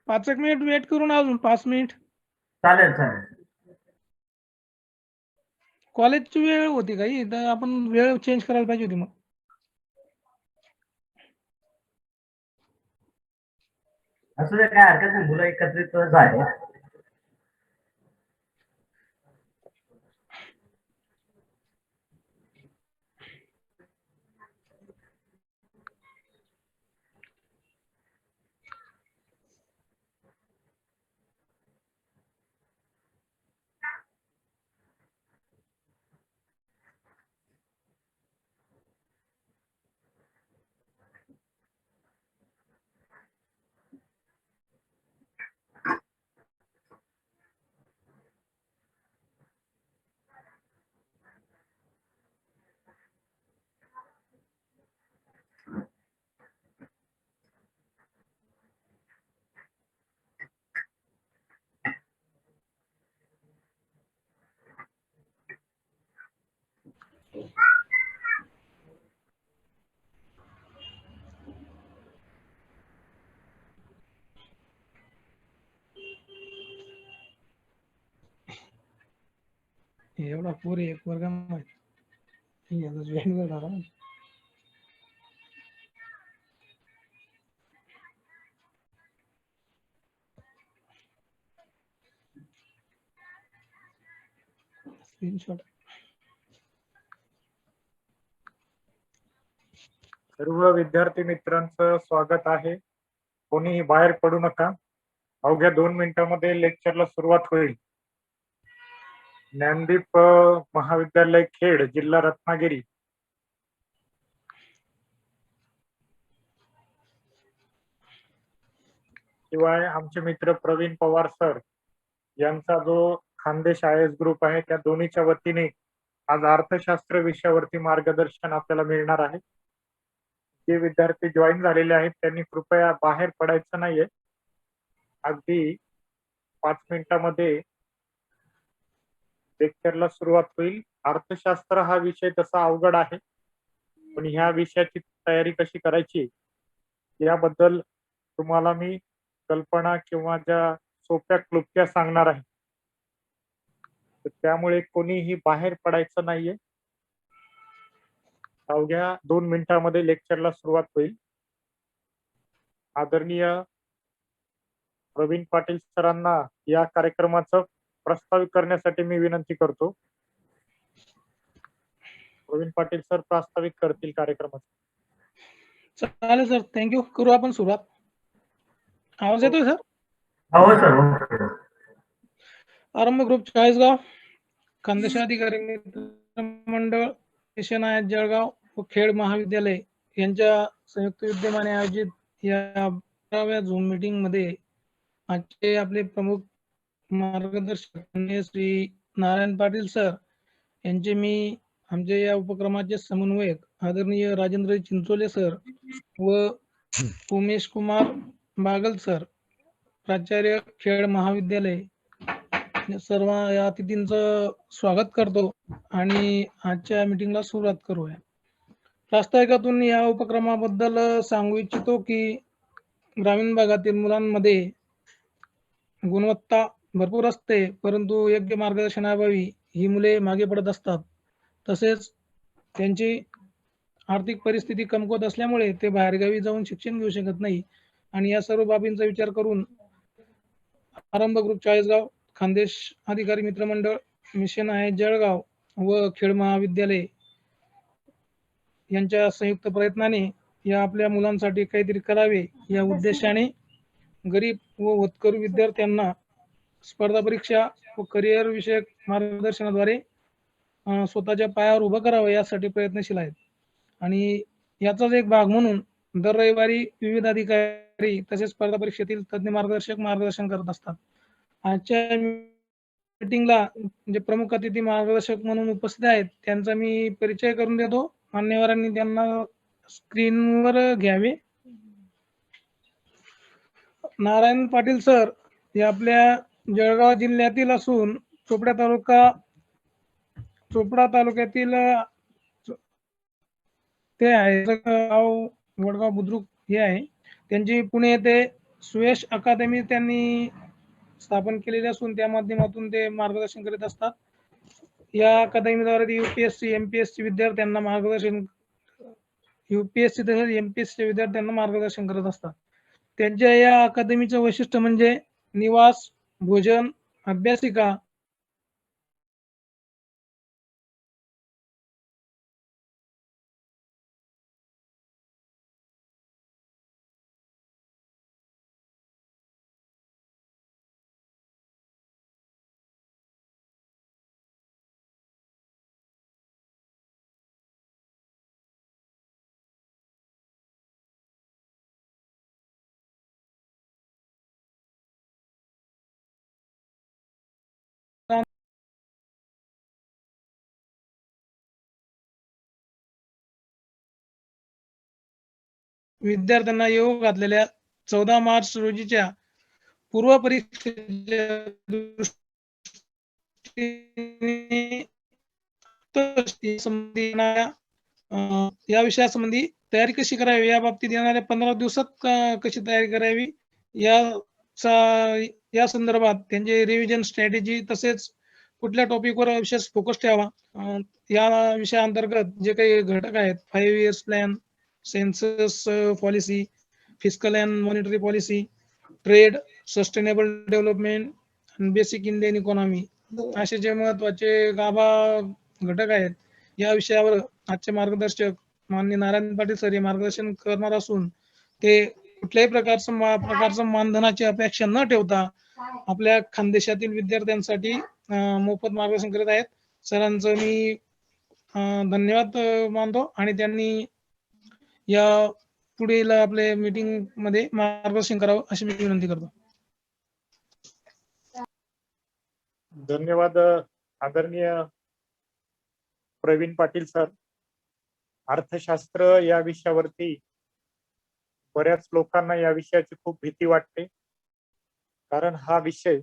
5 एक minute weight करून अजून 5 मिनिट. चालेल चालेल. कॉलेजची वेळ होती काही तर आपण वेळ चेंज करायला पाहिजे होती मग. असू दे, काय हरकत नाही, मुलं एकत्रित झाले. एवढा पोर एक वर्ग माहिती झाला. स्क्रीनशॉट. सर्व विद्यार्थी मित्रांचं स्वागत आहे. कोणीही बाहेर पडू नका. अवघ्या 2 मिनिटांमध्ये लेक्चरला सुरुवात होईल. ज्ञानदीप महाविद्यालय खेड, जिल्हा रत्नागिरी. शिवाय आमचे मित्र प्रवीण पवार सर यांचा जो खानदेश IAS ग्रुप आहे त्या दोन्हीच्या वतीने आज अर्थशास्त्र विषयावरती मार्गदर्शन आपल्याला मिळणार आहे. जे विद्यार्थी जॉईन झालेले आहेत त्यांनी कृपया बाहेर पडायचं नाहीये. अगदी 5 मिनिटांमध्ये लेक्चरला सुरुवात होईल. अर्थशास्त्र हा विषय तसा अवघड आहे, पण ह्या विषयाची तयारी कशी करायची याबद्दल तुम्हाला मी कल्पना किंवा ज्या सोप्या क्लुप्त्या सांगणार आहे. तर त्यामुळे कोणीही बाहेर पडायचं नाहीये. अवघ्या 2 मिनिटांमध्ये लेक्चरला सुरुवात होईल. आदरणीय प्रवीण पाटील सरांना या कार्यक्रमाचं प्रस्तावित करण्यासाठी मी विनंती करतो. प्रवीण पाटील सर प्रास्ताविक करतील कार्यक्रमाचं. चालेल सर, थँक्यू. करू आपण सुरुवात. आवाज येतोय सर? हो सर. आरंभ ग्रुप चाळीसगाव, खानदेश अधिकारी मित्र मंडळ, मिशन IAS जळगाव व खेड महाविद्यालय यांच्या संयुक्त विद्यमाने आयोजित या 12व्या झूम मीटिंग मध्ये आजचे आपले प्रमुख मार्गदर्शक श्री नारायण पाटील सर यांचे मी आमच्या या उपक्रमाचे समन्वयक आदरणीय राजेंद्र चिंचोले सर व उमेश कुमार बागल सर, प्राचार्य खेड महाविद्यालय, सर्व या अतिथींचं स्वागत करतो आणि आजच्या मीटिंगला सुरुवात करूया. प्रास्ताविकातून या उपक्रमाबद्दल सांगू इच्छितो की ग्रामीण भागातील मुलांमध्ये गुणवत्ता भरपूर असते, परंतु योग्य मार्गदर्शनाअभावी ही मुले मागे पडत असतात. तसेच त्यांची आर्थिक परिस्थिती कमकुवत असल्यामुळे ते बाहेरगावी जाऊन शिक्षण घेऊ शकत नाही आणि या सर्व बाबींचा विचार करून आरंभ ग्रुप चाळीसगाव, खानदेश अधिकारी मित्रमंडळ, मिशन IAS जळगाव व खेड महाविद्यालय यांच्या संयुक्त प्रयत्नाने या आपल्या मुलांसाठी काहीतरी करावे या उद्देशाने गरीब व होतकरू विद्यार्थ्यांना स्पर्धा परीक्षा व करिअर विषयक मार्गदर्शनाद्वारे स्वतःच्या पायावर उभं करावं यासाठी प्रयत्नशील आहेत. आणि याचाच एक भाग म्हणून दर रविवारी विविध अधिकारी तसेच स्पर्धा परीक्षेतील तज्ञ मार्गदर्शक मार्गदर्शन करत असतात. आजच्या मीटिंगला जे प्रमुख अतिथी मार्गदर्शक म्हणून उपस्थित आहेत त्यांचा मी परिचय करून देतो. मान्यवरांनी त्यांना स्क्रीनवर घ्यावे. नारायण पाटील सर हे आपल्या जळगाव जिल्ह्यातील असून चोपडा तालुक्यातील ते आहे. गाव वडगाव बुद्रुक हे आहे. त्यांची पुणे येथे सुयश अकादमी त्यांनी स्थापन केलेली असून त्या माध्यमातून ते मार्गदर्शन करीत असतात. या अकादमीद्वारे युपीएससी एमपीएससी विद्यार्थ्यांना मार्गदर्शन युपीएससी तसेच एमपीएससी विद्यार्थ्यांना मार्गदर्शन करत असतात. त्यांच्या या अकादमीचं वैशिष्ट्य म्हणजे निवास, भोजन, अभ्यासिका विद्यार्थ्यांना येऊ घातलेल्या 14 मार्च रोजीच्या पूर्व परीक्षेच्या दृष्टीने या विषयासंबंधी तयारी कशी करावी या बाबतीत येणाऱ्या 15 दिवसात कशी तयारी करावी या संदर्भात त्यांचे रिव्हिजन स्ट्रॅटेजी तसेच कुठल्या टॉपिकवर विशेष फोकस ठेवावा या विषयाअंतर्गत जे काही घटक आहेत 5 years plan, census policy, fiscal and monetary policy, trade, sustainable development आणि बेसिक इंडियन इकॉनॉमी असे जे महत्वाचे गाभा घटक आहेत या विषयावर आजचे मार्गदर्शक माननीय नारायण पाटील सर हे मार्गदर्शन करणार असून ते कुठल्याही प्रकारचं मानधनाची अपेक्षा न ठेवता आपल्या खानदेशातील विद्यार्थ्यांसाठी मोफत मार्गदर्शन करत आहेत. सरांचं मी धन्यवाद मानतो आणि त्यांनी या पुढील आपले मीटिंग मध्ये मार्गदर्शन करावं अशी मी विनंती करतो. धन्यवाद आदरणीय प्रवीण पाटील सर. अर्थशास्त्र या विषयावरती बऱ्याच लोकांना या विषयाची खूप भीती वाटते, कारण हा विषय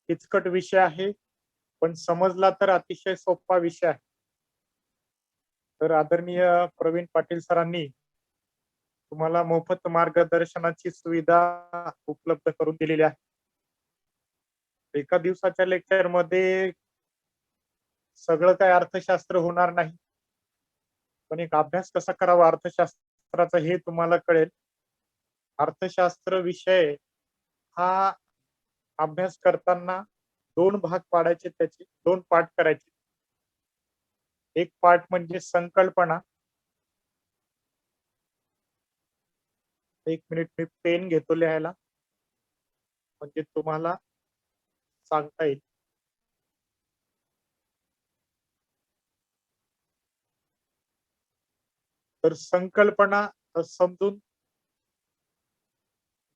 किचकट विषय आहे, पण समजला तर अतिशय सोपा विषय आहे. तर आदरणीय प्रवीण पाटील सरांनी तुम्हाला मोफत मार्गदर्शनाची सुविधा उपलब्ध करून दिलेली आहे. एका दिवसाच्या लेक्चर मध्ये सगळं काय अर्थशास्त्र होणार नाही, पण एक अभ्यास कसा करावा अर्थशास्त्राचा हे तुम्हाला कळेल. अर्थशास्त्र विषय हा अभ्यास करताना 2 भाग पाडायचे, त्याचे 2 पाठ करायचे. एक पार्ट म्हणजे संकल्पना. 1 मिनिट मी पेन घेतो लिहायला, म्हणजे तुम्हाला सांगता येईल. तर संकल्पना समजून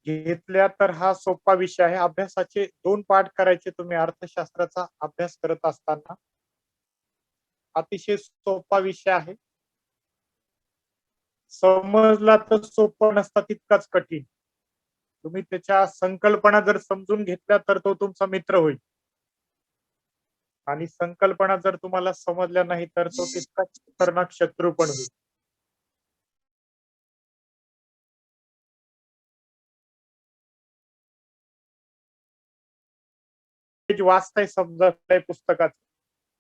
घेतल्या तर हा सोपा विषय आहे. अभ्यासाचे 2 पाठ करायचे तुम्ही अर्थशास्त्राचा अभ्यास करत असताना. अतिशय सोपा विषय आहे. समजला तर सोपं नसता तितकाच कठीण. तुम्ही त्याच्या संकल्पना जर समजून घेतल्या तर तो तुमचा मित्र होईल, आणि संकल्पना जर तुम्हाला समजल्या नाही तर तो तितकाच खतरनाक शत्रू पण होईल. वाचताय समजतंय पुस्तकाचं.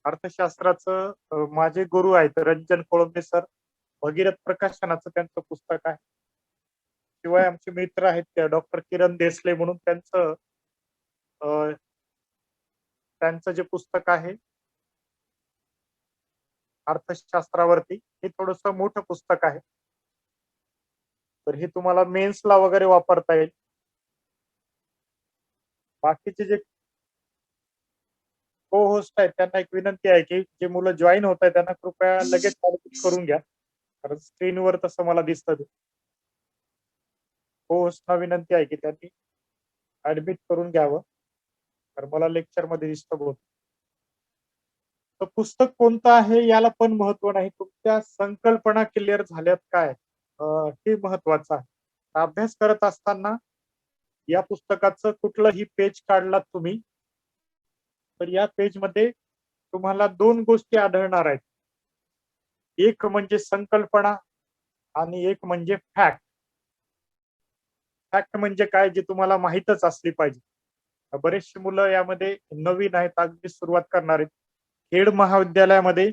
अर्थशास्त्राचं माझे गुरु आहेत रंजन कोळंबे सर, भगीरथ प्रकाशनाचं त्यांचं पुस्तक आहे. शिवाय आमचे मित्र आहेत डॉक्टर किरण देसले म्हणून, त्यांचं जे पुस्तक आहे अर्थशास्त्रावरती, हे थोडस मोठं पुस्तक आहे. तर हे तुम्हाला मेन्सला वगैरे वापरता येईल. बाकीचे जे को होस्ट आहेत त्यांना एक विनंती आहे की जे मुलं जॉईन होत आहेत त्यांना कृपया लगेच करून घ्या, कारण स्क्रीनवर तसं मला दिसतं. को होस्टना विनंती आहे की त्यांनी ऍडमिट करून घ्यावं, तर मला लेक्चर मध्ये डिस्टर्ब होत. तर पुस्तक कोणतं आहे याला पण महत्व नाही, तुमच्या संकल्पना क्लिअर झाल्यात काय हे महत्वाचं आहे. अभ्यास करत असताना या पुस्तकाचं कुठलंही पेज काढलात तुम्ही तर या पेज मध्ये तुम्हाला 2 गोष्टी आढळणार आहेत. एक म्हणजे संकल्पना आणि एक म्हणजे फॅक्ट. फॅक्ट म्हणजे काय, जे तुम्हाला माहीतच असली पाहिजे. बरेचशी मुलं यामध्ये नवीन आहेत, अगदी सुरुवात करणार आहेत. खेड महाविद्यालयामध्ये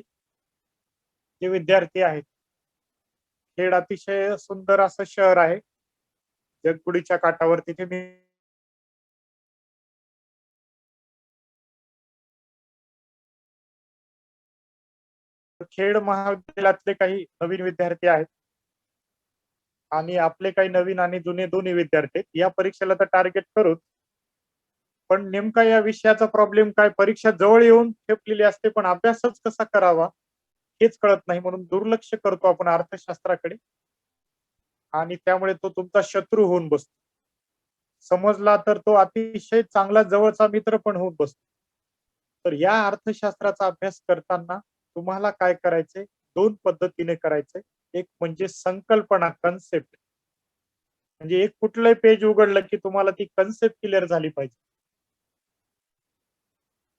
जे विद्यार्थी आहेत, खेड अतिशय सुंदर असं शहर आहे. जगबुडीच्या काठावर तिथे मी खेड महाविद्यालयातले काही नवीन विद्यार्थी आहेत आणि आपले काही नवीन आणि जुने दोन्ही विद्यार्थी आहेत. या परीक्षेला तर टार्गेट करूच, पण नेमका या विषयाचा प्रॉब्लेम काय, परीक्षा जवळ येऊन ठेपलेली असते पण अभ्यासच कसा करावा हेच कळत नाही, म्हणून दुर्लक्ष करतो आपण अर्थशास्त्राकडे आणि त्यामुळे तो तुमचा शत्रू होऊन बसतो. समजला तर तो अतिशय चांगला जवळचा मित्र पण होऊन बसतो. तर या अर्थशास्त्राचा अभ्यास करताना तुम्हाला काय करायचंय, दोन पद्धतीने करायचंय. एक म्हणजे संकल्पना, कन्सेप्ट. म्हणजे एक कुठलंही पेज उघडलं की तुम्हाला ती कन्सेप्ट क्लिअर झाली पाहिजे.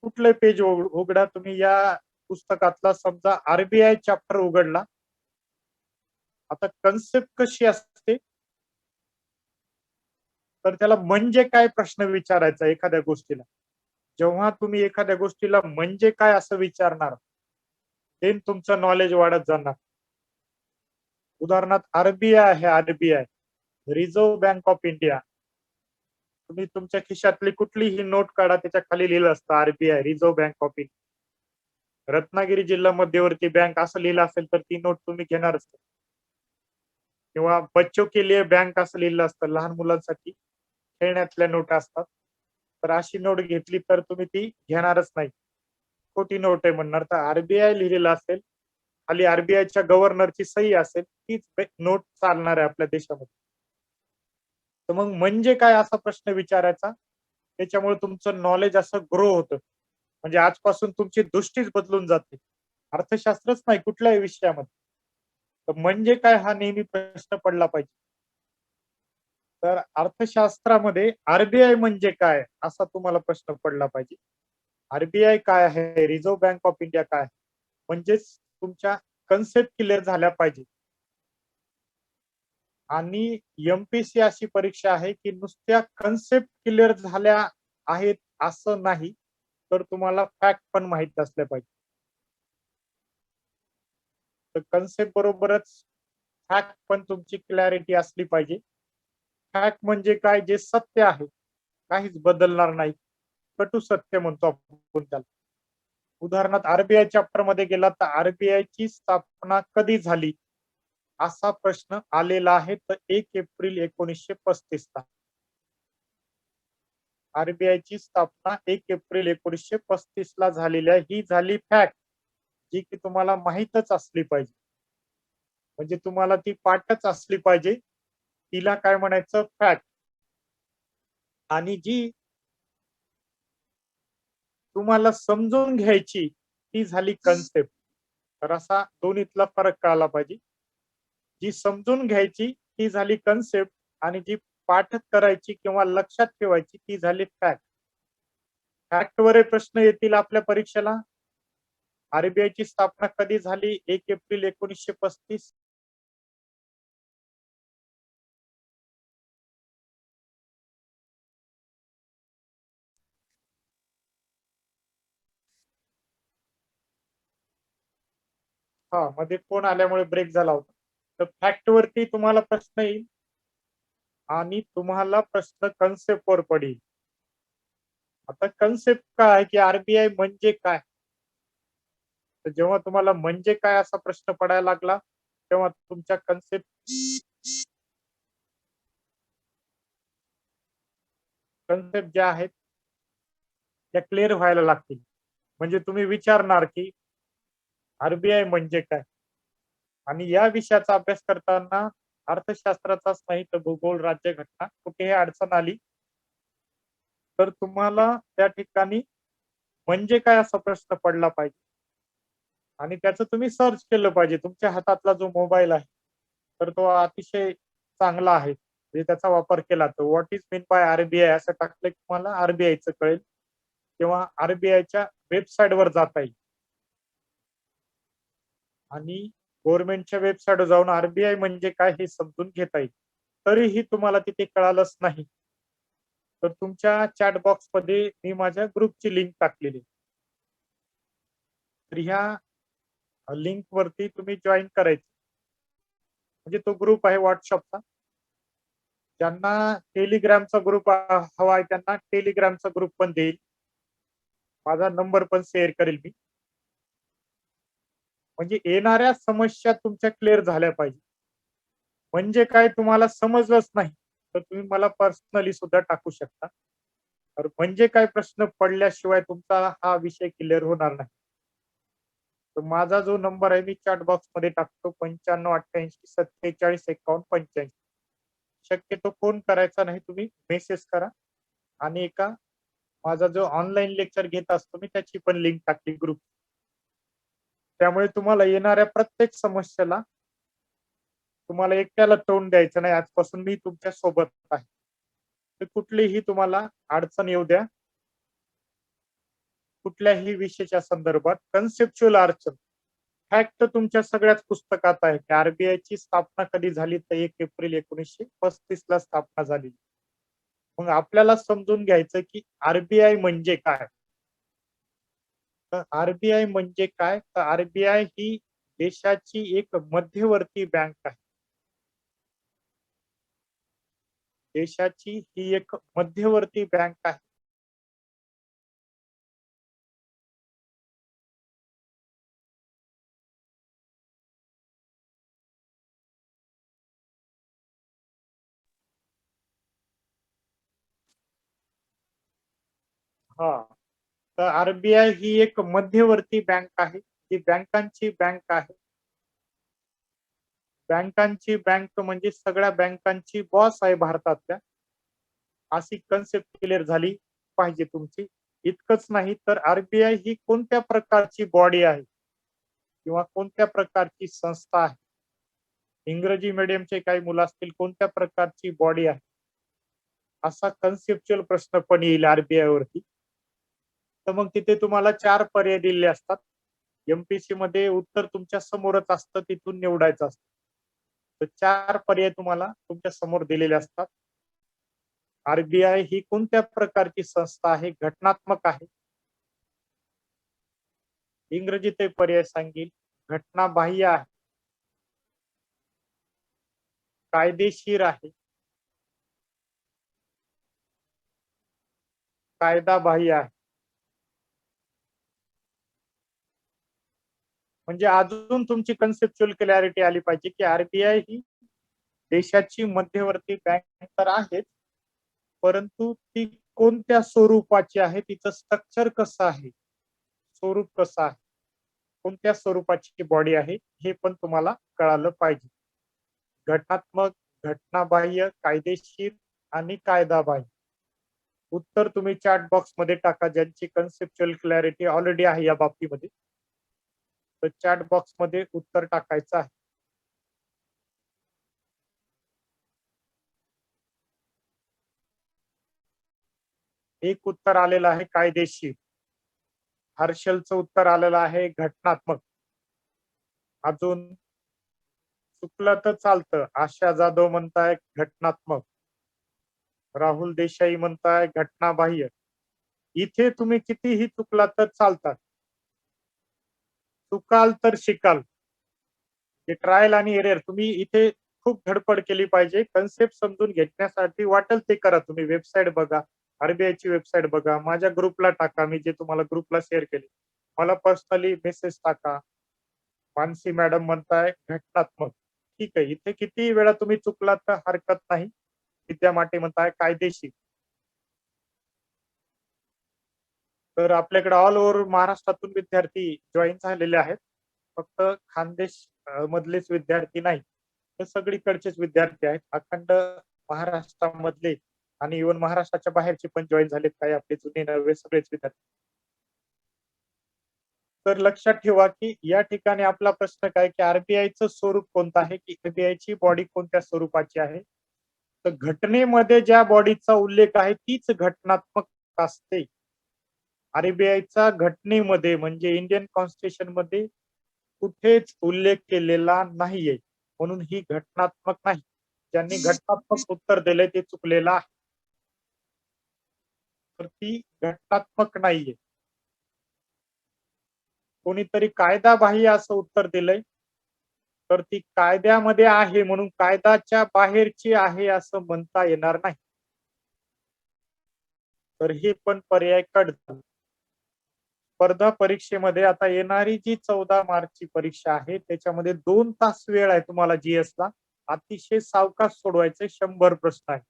कुठलंही पेज उघडा तुम्ही, या पुस्तकातला समजा आरबीआय चॅप्टर उघडला. आता कन्सेप्ट कशी असते, तर त्याला म्हणजे काय प्रश्न विचारायचा एखाद्या गोष्टीला. जेव्हा तुम्ही एखाद्या गोष्टीला म्हणजे काय असं विचारणार, ते तुमचं नॉलेज वाढत जाणार. उदाहरणार्थ आरबीआय आहे, RBI reserve bank of India. तुम्ही तुमच्या खिशातली कुठलीही नोट काढा, त्याच्या खाली लिहिलं असतं RBI reserve bank of India. Ratnagiri जिल्हा मध्यवर्ती बँक असं लिहिलं असेल तर ती नोट तुम्ही घेणारच. किंवा बच्चों के लिए बँक असं लिहिलं असतं, लहान मुलांसाठी खेळण्यातल्या नोटा असतात. तर अशी नोट घेतली तर तुम्ही ती घेणारच नाही, खोटी नोट आहे म्हणणार. तर आरबीआय लिहिलेलं असेल, खाली आरबीआयच्या गव्हर्नरची सही असेल, तीच नोट चालणार आहे आपल्या देशामध्ये. तर मग म्हणजे काय असा प्रश्न विचारायचा, त्याच्यामुळे तुमचं नॉलेज असं ग्रो होतं. म्हणजे आजपासून तुमची दृष्टीच बदलून जाते. अर्थशास्त्रच नाही, कुठल्याही विषयामध्ये. तर म्हणजे काय हा नेहमी प्रश्न पडला पाहिजे. तर अर्थशास्त्रामध्ये आरबीआय म्हणजे काय असा तुम्हाला प्रश्न पडला पाहिजे. आरबीआय काय आहे, रिझर्व्ह बँक ऑफ इंडिया काय आहे, म्हणजेच तुमच्या कन्सेप्ट क्लिअर झाल्या पाहिजे. आणि एमपीसी अशी परीक्षा आहे की नुसत्या कन्सेप्ट क्लिअर झाल्या आहेत असं नाही, तर तुम्हाला फॅक्ट पण माहित असल्या पाहिजे. तर कन्सेप्ट बरोबरच फॅक्ट पण तुमची क्लॅरिटी असली पाहिजे. फॅक्ट म्हणजे काय, जे सत्य आहे, काहीच बदलणार नाही, कटू सत्य म्हणतो आपण त्याला. उदाहरणार्थ आरबीआय चॅप्टर मध्ये गेला तर आरबीआय ची स्थापना कधी झाली असा प्रश्न आलेला आहे, तर 1 एप्रिल 1935 ला. आरबीआय ची स्थापना 1 एप्रिल 1935 ला झालेली आहे. ही झाली फॅक्ट, जी की तुम्हाला माहीतच असली पाहिजे. म्हणजे तुम्हाला ती पाठच असली पाहिजे. तिला काय म्हणायचं, फॅक्ट. आणि जी तुम्हाला समजून घ्यायची ती झाली कन्सेप्ट. तर असा दोन्हीतला फरक कळाला पाहिजे. जी समजून घ्यायची ती झाली कन्सेप्ट आणि जी पाठ करायची किंवा लक्षात ठेवायची ती झाली फॅक्ट. फॅक्ट वर प्रश्न येतील आपल्या परीक्षेला. आरबीआय ची स्थापना कधी झाली, 1 एप्रिल 1935. हा, मध्ये फोन आल्यामुळे ब्रेक झाला होता. तर फॅक्ट वरती तुम्हाला प्रश्न येईल आणि तुम्हाला प्रश्न कन्सेप्ट वर पडेल. आता कन्सेप्ट काय आहे की आरबीआय म्हणजे काय. तर जेव्हा तुम्हाला म्हणजे काय असा प्रश्न पडायला लागला, तेव्हा तुमच्या कन्सेप्ट ज्या आहेत त्या क्लिअर व्हायला लागतील. म्हणजे तुम्ही विचारणार की आरबीआय म्हणजे काय. आणि या विषयाचा अभ्यास करताना अर्थशास्त्राचाच नाही तर भूगोल, राज्यघटना कुठेही अडचण आली तर तुम्हाला त्या ठिकाणी म्हणजे काय असा प्रश्न पडला पाहिजे आणि त्याचं तुम्ही सर्च केलं पाहिजे. तुमच्या हातातला जो मोबाईल आहे तर तो अतिशय चांगला आहे, म्हणजे त्याचा वापर केला तर what is mean by RBI असं टाकलं की तुम्हाला आरबीआयचं कळेल किंवा आरबीआयच्या वेबसाईट वर जाता येईल आणि गव्हर्नमेंटच्या वेबसाईटवर जाऊन आरबीआय म्हणजे काय हे समजून घेता येईल. तरीही तुम्हाला तिथे कळालंच नाही, तर तुमच्या चॅट बॉक्स मध्ये मी माझ्या ग्रुपची लिंक टाकलेली आहे. तर ह्या लिंक वरती तुम्ही जॉईन करायचं. म्हणजे तो ग्रुप आहे व्हॉट्सअपचा. ज्यांना टेलिग्रामचा ग्रुप हवा आहे त्यांना टेलिग्रामचा ग्रुप पण देईल. माझा नंबर पण शेअर करेल मी. म्हणजे येणाऱ्या समस्या तुमच्या क्लिअर झाल्या पाहिजे. म्हणजे काय तुम्हाला समजलंच नाही तर तुम्ही मला पर्सनली सुद्धा टाकू शकता. तर म्हणजे काय प्रश्न पडल्याशिवाय तुमचा हा विषय क्लिअर होणार नाही. तर माझा जो नंबर आहे मी चॅट बॉक्स मध्ये टाकतो 9588475185. शक्यतो फोन करायचा नाही, तुम्ही मेसेज करा. आणि माझा जो ऑनलाईन लेक्चर घेत असतो मी त्याची पण लिंक टाकली ग्रुप. त्यामुळे तुम्हाला येणाऱ्या प्रत्येक समस्येला तुम्हाला एकट्याला तोंड द्यायचं नाही. आजपासून मी तुमच्या सोबत आहे. तर कुठलीही तुम्हाला अडचण येऊ द्या, कुठल्याही विषयाच्या संदर्भात कन्सेप्च्युअल अडचण, फॅक्ट तुमच्या सगळ्याच पुस्तकात आहे की आरबीआय ची स्थापना कधी झाली तर 1 एप्रिल 1935 ला स्थापना झाली. मग आपल्याला समजून घ्यायचं की आरबीआय म्हणजे काय. तर आरबीआय म्हणजे काय, तर आरबीआय ही देशाची एक मध्यवर्ती बँक आहे. देशाची ही एक मध्यवर्ती बँक आहे. हा, तर आरबीआय ही एक मध्यवर्ती बँक आहे. ही बँकांची बँक आहे. बँकांची बँक म्हणजे सगळ्या बँकांची बॉस आहे भारतातल्या. अशी कन्सेप्ट क्लिअर झाली पाहिजे तुमची. इतकंच नाही तर आरबीआय ही कोणत्या प्रकारची बॉडी आहे किंवा कोणत्या प्रकारची संस्था आहे. इंग्रजी मीडियमचे काही मुलं असतील, कोणत्या प्रकारची बॉडी आहे असा कन्सेप्च्युअल प्रश्न पण येईल आरबीआय वरती. तर मग तिथे तुम्हाला 4 पर्याय दिलेले असतात. एमपीसी मध्ये उत्तर तुमच्या समोरच असतं, तिथून निवडायचं असतं. तर 4 पर्याय तुम्हाला तुमच्या समोर दिलेले असतात. आरबीआय ही कोणत्या प्रकारची संस्था आहे, घटनात्मक आहे. इंग्रजीत ते पर्याय सांगेल, घटनाबाह्य आहे, कायदेशीर आहे, कायदाबाह्य आहे. म्हणजे अजून तुमची कन्सेप्च्युअल क्लॅरिटी आली पाहिजे की आरबीआय ही देशाची मध्यवर्ती बँक तर आहेच, परंतु ती कोणत्या स्वरूपाची आहे, तिचं स्ट्रक्चर कसं आहे, स्वरूप कसं आहे, कोणत्या स्वरूपाची बॉडी आहे हे पण तुम्हाला कळालं पाहिजे. घटनात्मक, घटनाबाह्य, कायदेशीर आणि कायदाबाह्य. उत्तर तुम्ही चॅट बॉक्स मध्ये टाका ज्यांची कन्सेप्च्युअल क्लॅरिटी ऑलरेडी आहे या बाबतीमध्ये. तर चॅट बॉक्स मध्ये उत्तर टाकायचं आहे. एक उत्तर आलेलं आहे कायदेशीर. हर्षलचं उत्तर आलेलं आहे घटनात्मक. अजून चुकलं तर चालतं. आशा जाधव म्हणताय घटनात्मक. राहुल देसाई म्हणताय घटनाबाह्य. इथे तुम्ही कितीही चुकला तर चालतात. चुकाल तर शिकाल. ट्रायल आणि एरर. तुम्ही इथे खूप धडपड केली पाहिजे. कन्सेप्ट समजून घेण्यासाठी वाटेल ते करा. तुम्ही वेबसाईट बघा, आरबीआयची वेबसाईट बघा, माझ्या ग्रुपला टाका, मी जे तुम्हाला ग्रुपला शेअर केले. मला पर्सनली मेसेज टाका. मानसी मॅडम म्हणताय घटनात्मक. ठीक आहे, इथे किती वेळा तुम्ही चुकलात तर हरकत नाही. विद्या माटे म्हणताय कायदेशीर. तर आपल्याकडे ऑल ओव्हर महाराष्ट्रातून विद्यार्थी जॉईन झालेले आहेत. फक्त खानदेश मधलेच विद्यार्थी नाही, तर सगळीकडचेच विद्यार्थी आहेत. अखंड महाराष्ट्रामधले आणि इव्हन महाराष्ट्राच्या बाहेरचे पण जॉईन झालेत, काही आपले जुने नवे सगळेच विद्यार्थी. तर लक्षात ठेवा की या ठिकाणी आपला प्रश्न काय की आरबीआयचं स्वरूप कोणतं आहे, की आरबीआयची बॉडी कोणत्या स्वरूपाची आहे. तर घटनेमध्ये ज्या बॉडीचा उल्लेख आहे तीच घटनात्मक असते. आरबीआयचा घटनेमध्ये म्हणजे इंडियन कॉन्स्टिट्यूशन मध्ये कुठेच उल्लेख केलेला नाहीये, म्हणून ही घटनात्मक नाही. ज्यांनी घटनात्मक उत्तर दिले ते चुकलेलं आहे. तर ती घटनात्मक नाहीये. कोणीतरी कायदा बाह्य असं उत्तर दिलंय, तर ती कायद्यामध्ये आहे म्हणून कायद्याच्या बाहेरची आहे असं म्हणता येणार नाही. तर हे पण पर्याय कट झाला. स्पर्धा परीक्षेमध्ये आता येणारी जी 14 मार्चची परीक्षा आहे त्याच्यामध्ये 2 तास वेळ आहे तुम्हाला GS ला. अतिशय सावकाश सोडवायचे 100 प्रश्न आहे.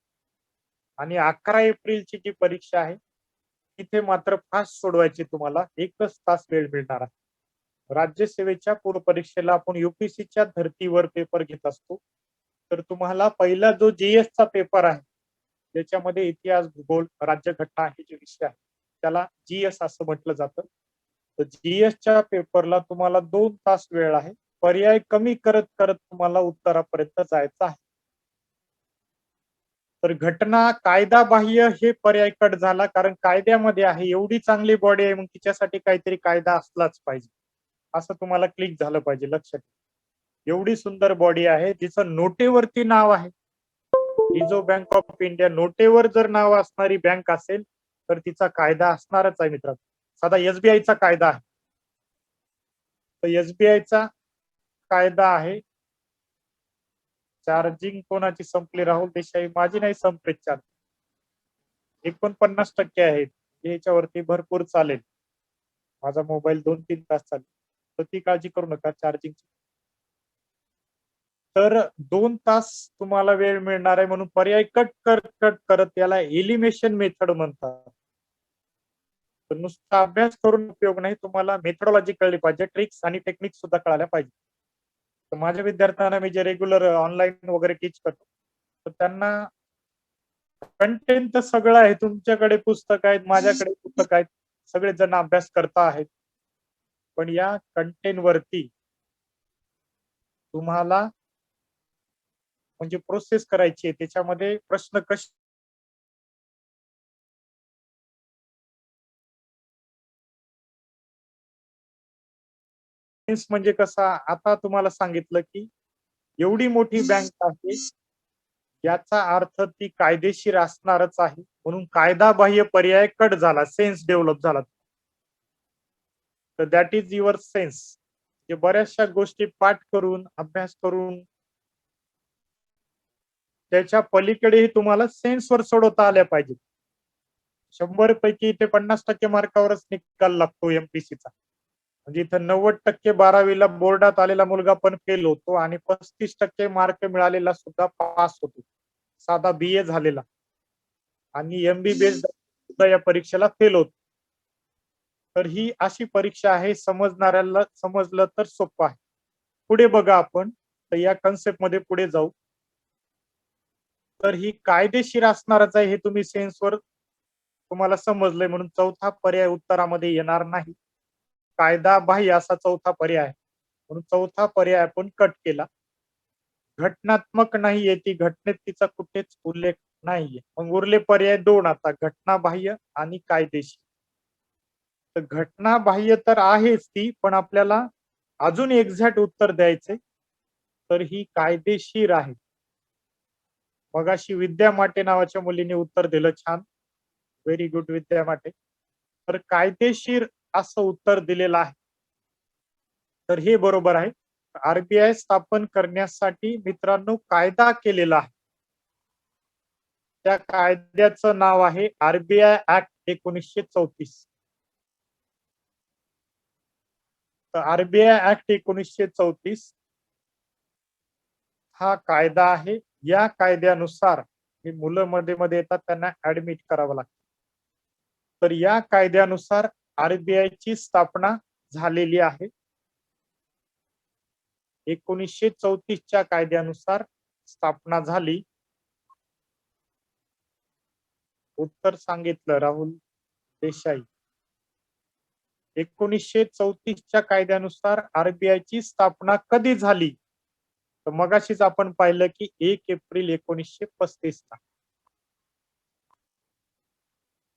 आणि 11 एप्रिलची जी परीक्षा आहे तिथे मात्र फास्ट सोडवायची तुम्हाला 1च तास वेळ मिळणार आहे. राज्यसेवेच्या पूर्व परीक्षेला आपण UPSCच्या धर्तीवर पेपर घेत असतो. तर तुम्हाला पहिला जो GS चा पेपर आहे त्याच्यामध्ये इतिहास, भूगोल, राज्यघटना हे जे विषय आहे त्याला GS असं म्हटलं जातं. तर GS च्या पेपरला तुम्हाला 2 तास वेळ आहे. पर्याय कमी करत करत तुम्हाला उत्तरापर्यंत जायचं आहे. तर घटना कायदा बाह्य हे पर्याय कट झाला, कारण कायद्यामध्ये आहे. एवढी चांगली बॉडी आहे मग तिच्यासाठी काहीतरी कायदा असलाच पाहिजे असं तुम्हाला क्लिक झालं पाहिजे. लक्षात एवढी सुंदर बॉडी आहे जिचं नोटेवरती नाव आहे. रिझर्व्ह बँक ऑफ इंडिया, नोटेवर जर नाव असणारी बँक असेल तर तिचा कायदा असणारच आहे मित्रांनो. साधा SBI चा कायदा आहे. तर SBI चा कायदा आहे. चार्जिंग कोणाची संपली? राहुल देसाई. माझी नाही संपली चार्ज. 49% आहे. ह्याच्यावरती भरपूर चालेल. माझा मोबाईल 2-3 तास चालेल. तर ती काळजी करू नका चार्जिंग. तर 2 तास तुम्हाला वेळ मिळणार आहे म्हणून पर्याय कट करत याला एलिमिनेशन मेथड म्हणतात. तर नुसता अभ्यास करून उपयोग नाही, तुम्हाला मेथडॉलॉजी कळली पाहिजे, ट्रिक्स आणि टेक्निक सुद्धा कळायला पाहिजे. तर माझ्या विद्यार्थ्यांना मी जे रेग्युलर ऑनलाईन वगैरे टीच करतो तर त्यांना कंटेंट तर सगळं आहे. तुमच्याकडे पुस्तक आहेत, माझ्याकडे पुस्तक आहेत, सगळे जण अभ्यास करता आहेत. पण या कंटेंट वरती तुम्हाला म्हणजे प्रोसेस करायची आहे. त्याच्यामध्ये प्रश्न कसे म्हणजे कसा, आता तुम्हाला सांगितलं की एवढी मोठी बँक आहे याचा अर्थ ती कायदेशीर असणारच आहे म्हणून कायदा बाह्य पर्याय कट झाला, सेन्स डेव्हलप झाला. तर दॅट इज युअर सेन्स. जे बऱ्याचशा गोष्टी पाठ करून अभ्यास करून त्याच्या पलीकडेही तुम्हाला सेन्सवर सोडवता आल्या पाहिजे. 100 पैकी इथे 50% मार्कावरच निकाल लागतो MPSCचा. म्हणजे इथं 90% 12वीला बोर्डात आलेला मुलगा पण फेल होतो आणि 35% मार्क मिळालेला सुद्धा पास होतो. साधा BA झालेला आणि MBBS सुद्धा या परीक्षेला फेल होतो. तर ही अशी परीक्षा आहे, समजणाऱ्याला समजलं तर सोपं आहे. पुढे बघा आपण, तर या कन्सेप्ट मध्ये पुढे जाऊ. तर ही कायदेशीर असणारच आहे हे तुम्ही सेन्सवर तुम्हाला समजलंय म्हणून चौथा पर्याय उत्तरामध्ये येणार नाही. कायदा बाह्य असा चौथा पर्याय आहे म्हणून चौथा पर्याय आपण कट केला. घटनात्मक नाहीये ती, घटनेत तिचा कुठेच उल्लेख नाहीये. मग उरले पर्याय 2 आता, घटना बाह्य आणि कायदेशीर. तर घटना बाह्य तर आहेच ती, पण आपल्याला अजून एक्झॅक्ट उत्तर द्यायचे. तर ही कायदेशीर आहे. मगाशी विद्या माटे नावाच्या मुलीने उत्तर दिलं छान. व्हेरी गुड विद्या माटे. तर कायदेशीर असं उत्तर दिलेलं आहे. तर हे बरोबर आहे. RBI स्थापन करण्यासाठी मित्रांनो कायदा केलेला आहे. त्या कायद्याचं नाव आहे RBI ऍक्ट 1934. तर RBI ऍक्ट 1934 हा कायदा आहे. या कायद्यानुसार हे मुलं मध्ये येतात त्यांना ऍडमिट करावं लागतं. तर या कायद्यानुसार RBI ची स्थापना झालेली आहे. 1934च्या कायद्यानुसार स्थापना झाली. उत्तर सांगितलं राहुल देसाई. 1934च्या कायद्यानुसार RBI ची स्थापना कधी झाली? तर मगाशीच आपण पाहिलं की 1 एप्रिल 1935 ला.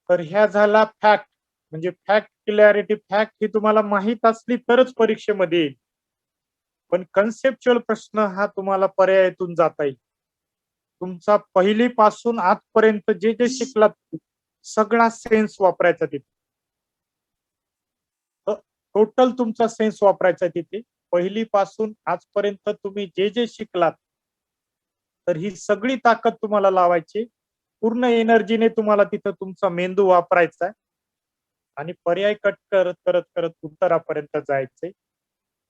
तर ह्या झाला फॅक्ट, म्हणजे फॅक्ट क्लॅरिटी. फॅक्ट ही तुम्हाला माहित असली तरच परीक्षेमध्ये येईल, पण कन्सेप्च्युअल प्रश्न हा तुम्हाला पर्यायातून जाता येईल. तुमचा पहिलीपासून आजपर्यंत जे जे शिकलात सगळा सेन्स वापरायचा तिथे. टोटल तुमचा सेन्स वापरायचा तिथे. पहिलीपासून आजपर्यंत तुम्ही जे जे शिकलात तर ही सगळी ताकद तुम्हाला लावायची. पूर्ण एनर्जीने तुम्हाला तिथं तुमचा मेंदू वापरायचा आहे आणि पर्याय कट करत करत करत उत्तरापर्यंत जायचंय.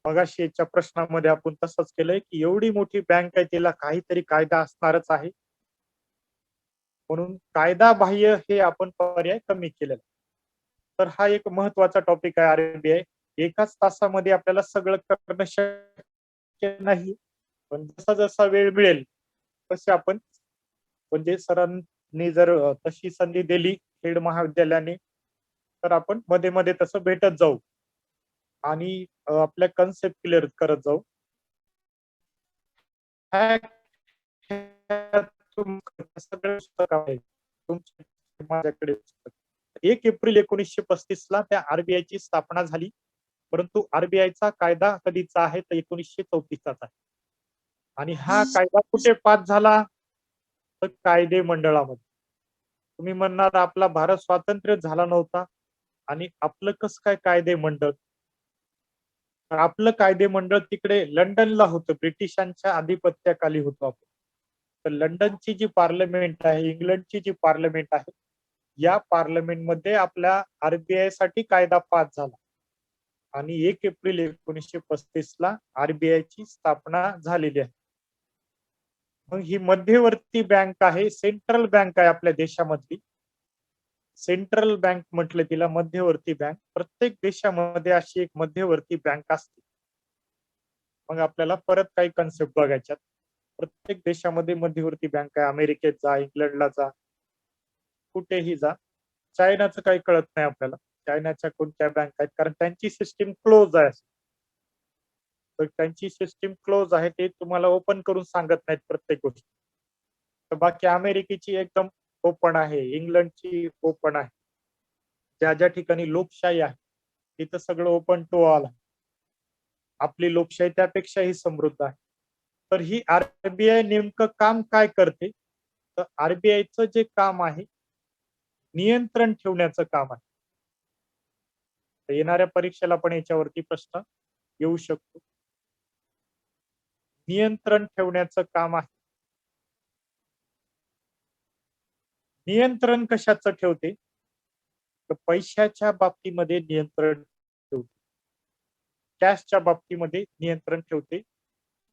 मगाशी याच्या प्रश्नामध्ये आपण तसंच केलंय की एवढी मोठी बँक आहे तिला काहीतरी कायदा असणारच आहे. म्हणून कायदा बाह्य हे आपण पर्याय कमी केलेला. तर हा एक महत्वाचा टॉपिक आहे आरबीआय. एकाच तासामध्ये आपल्याला सगळं करणं शक्य नाही, पण जसा जसा वेळ मिळेल तसे आपण म्हणजे सरांनी जर तशी संधी दिली खेड महाविद्यालयाने तर आपण मध्ये मध्ये तसं भेटत जाऊ आणि आपल्या कन्सेप्ट क्लिअर करत जाऊ. सगळं पुस्तक आहे माझ्याकडे. 1 एप्रिल 1935 ला त्या आरबीआयची स्थापना झाली, परंतु आरबीआयचा कायदा कधीचा आहे तर 1934 चा आहे. आणि हा कायदा कुठे पास झाला तर कायदे मंडळामध्ये. तुम्ही म्हणणार आपला भारत स्वातंत्र्य झाला नव्हता आणि आपलं कसं काय कायदे मंडळ? तर आपलं कायदे मंडळ तिकडे लंडनला होतं, ब्रिटिशांच्या आधिपत्याखाली होतो आपण. तर लंडनची जी पार्लमेंट आहे, इंग्लंडची जी पार्लमेंट आहे, या पार्लमेंटमध्ये आपल्या आरबीआय साठी कायदा पास झाला आणि 1 एप्रिल 1935 ला आरबीआयची स्थापना झालेली आहे. मग ही मध्यवर्ती बँक आहे, सेंट्रल बँक आहे आपल्या देशामधली. सेंट्रल बँक म्हटलं तिला, मध्यवर्ती बँक. प्रत्येक देशामध्ये अशी एक मध्यवर्ती बँक असते. मग आपल्याला परत काही कन्सेप्ट बघायच्यात. प्रत्येक देशामध्ये मध्यवर्ती बँक आहे. अमेरिकेत जा, इंग्लंडला जा, कुठेही जा. चायनाचं काही कळत नाही आपल्याला. चायनाच्या कोणत्या बँक आहेत, कारण त्यांची सिस्टीम क्लोज आहे. तर त्यांची सिस्टीम क्लोज आहे, ते तुम्हाला ओपन करून सांगत नाहीत प्रत्येक गोष्ट. तर बाकी अमेरिकेची एकदम ओपन आहे, इंग्लंडची ओपन आहे. ज्या ज्या ठिकाणी लोकशाही आहे तिथं सगळं ओपन टू ऑल आहे. आपली लोकशाही त्यापेक्षाही समृद्ध आहे. तर ही आरबीआय नेमकं काम काय करते? तर आरबीआयचं जे काम आहे नियंत्रण ठेवण्याचं काम आहे. तर येणाऱ्या परीक्षेला पण याच्यावरती प्रश्न येऊ शकतो. नियंत्रण ठेवण्याचं काम आहे. नियंत्रण कशाचं ठेवते? तर पैशाच्या बाबतीमध्ये नियंत्रण ठेवते, कॅशच्या बाबतीमध्ये नियंत्रण ठेवते.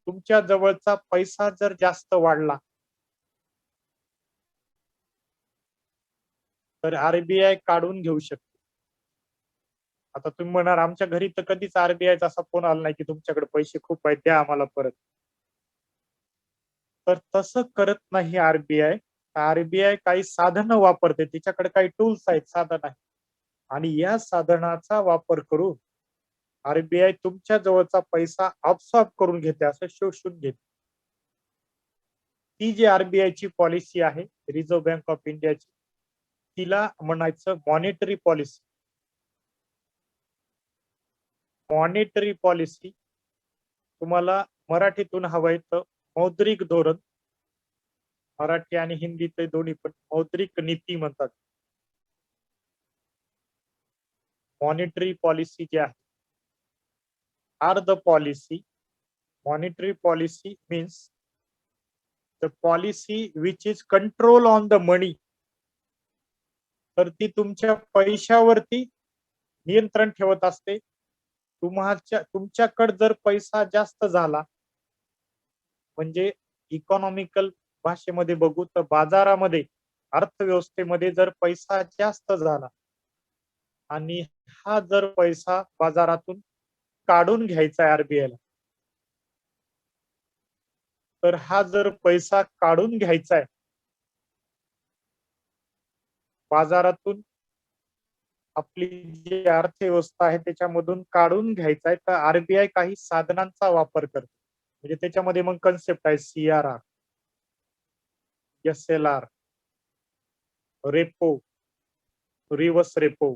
तुमच्या जवळचा पैसा जर जास्त वाढला तर आरबीआय काढून घेऊ शकते. आता तुम्ही म्हणणार आमच्या घरी तर कधीच आरबीआयचा असा फोन आला नाही की तुमच्याकडे पैसे खूप आहेत, द्या आम्हाला परत. तर तसं करत नाही आरबीआय. आरबीआय काही साधनं वापरते, तिच्याकडे काही टूल्स आहेत, साधन आहे, आणि या साधनाचा वापर करून आरबीआय तुमच्या जवळचा पैसा अब्सॉर्ब करून घेते, असं शोषून घेते. ती जी आरबीआयची पॉलिसी आहे, रिझर्व्ह बँक ऑफ इंडियाची, तिला म्हणायचं मॉनिटरी पॉलिसी. मॉनिटरी पॉलिसी तुम्हाला मराठीतून हवंय तर मौद्रिक धोरण, मराठी आणि हिंदी ते दोन्ही पण मौद्रिक नीती म्हणतात. मॉनिटरी पॉलिसी जी आहे, are the policy. Monetary policy means the policy which is control on the money. तर ती तुमच्या पैशावरती नियंत्रण ठेवत असते. तुमच्याकडे जर पैसा जास्त झाला, म्हणजे इकॉनॉमिकल भाषेमध्ये बघू तर बाजारामध्ये, अर्थव्यवस्थेमध्ये जर पैसा जास्त झाला आणि हा जर पैसा बाजारातून काढून घ्यायचा आहे आरबीआयला, तर हा जर पैसा काढून घ्यायचा आहे बाजारातून, आपली जी अर्थव्यवस्था आहे त्याच्यामधून काढून घ्यायचा आहे, तर आरबीआय काही साधनांचा वापर करते. म्हणजे त्याच्यामध्ये मग कन्सेप्ट आहे CRR, SLR, repo, reverse repo.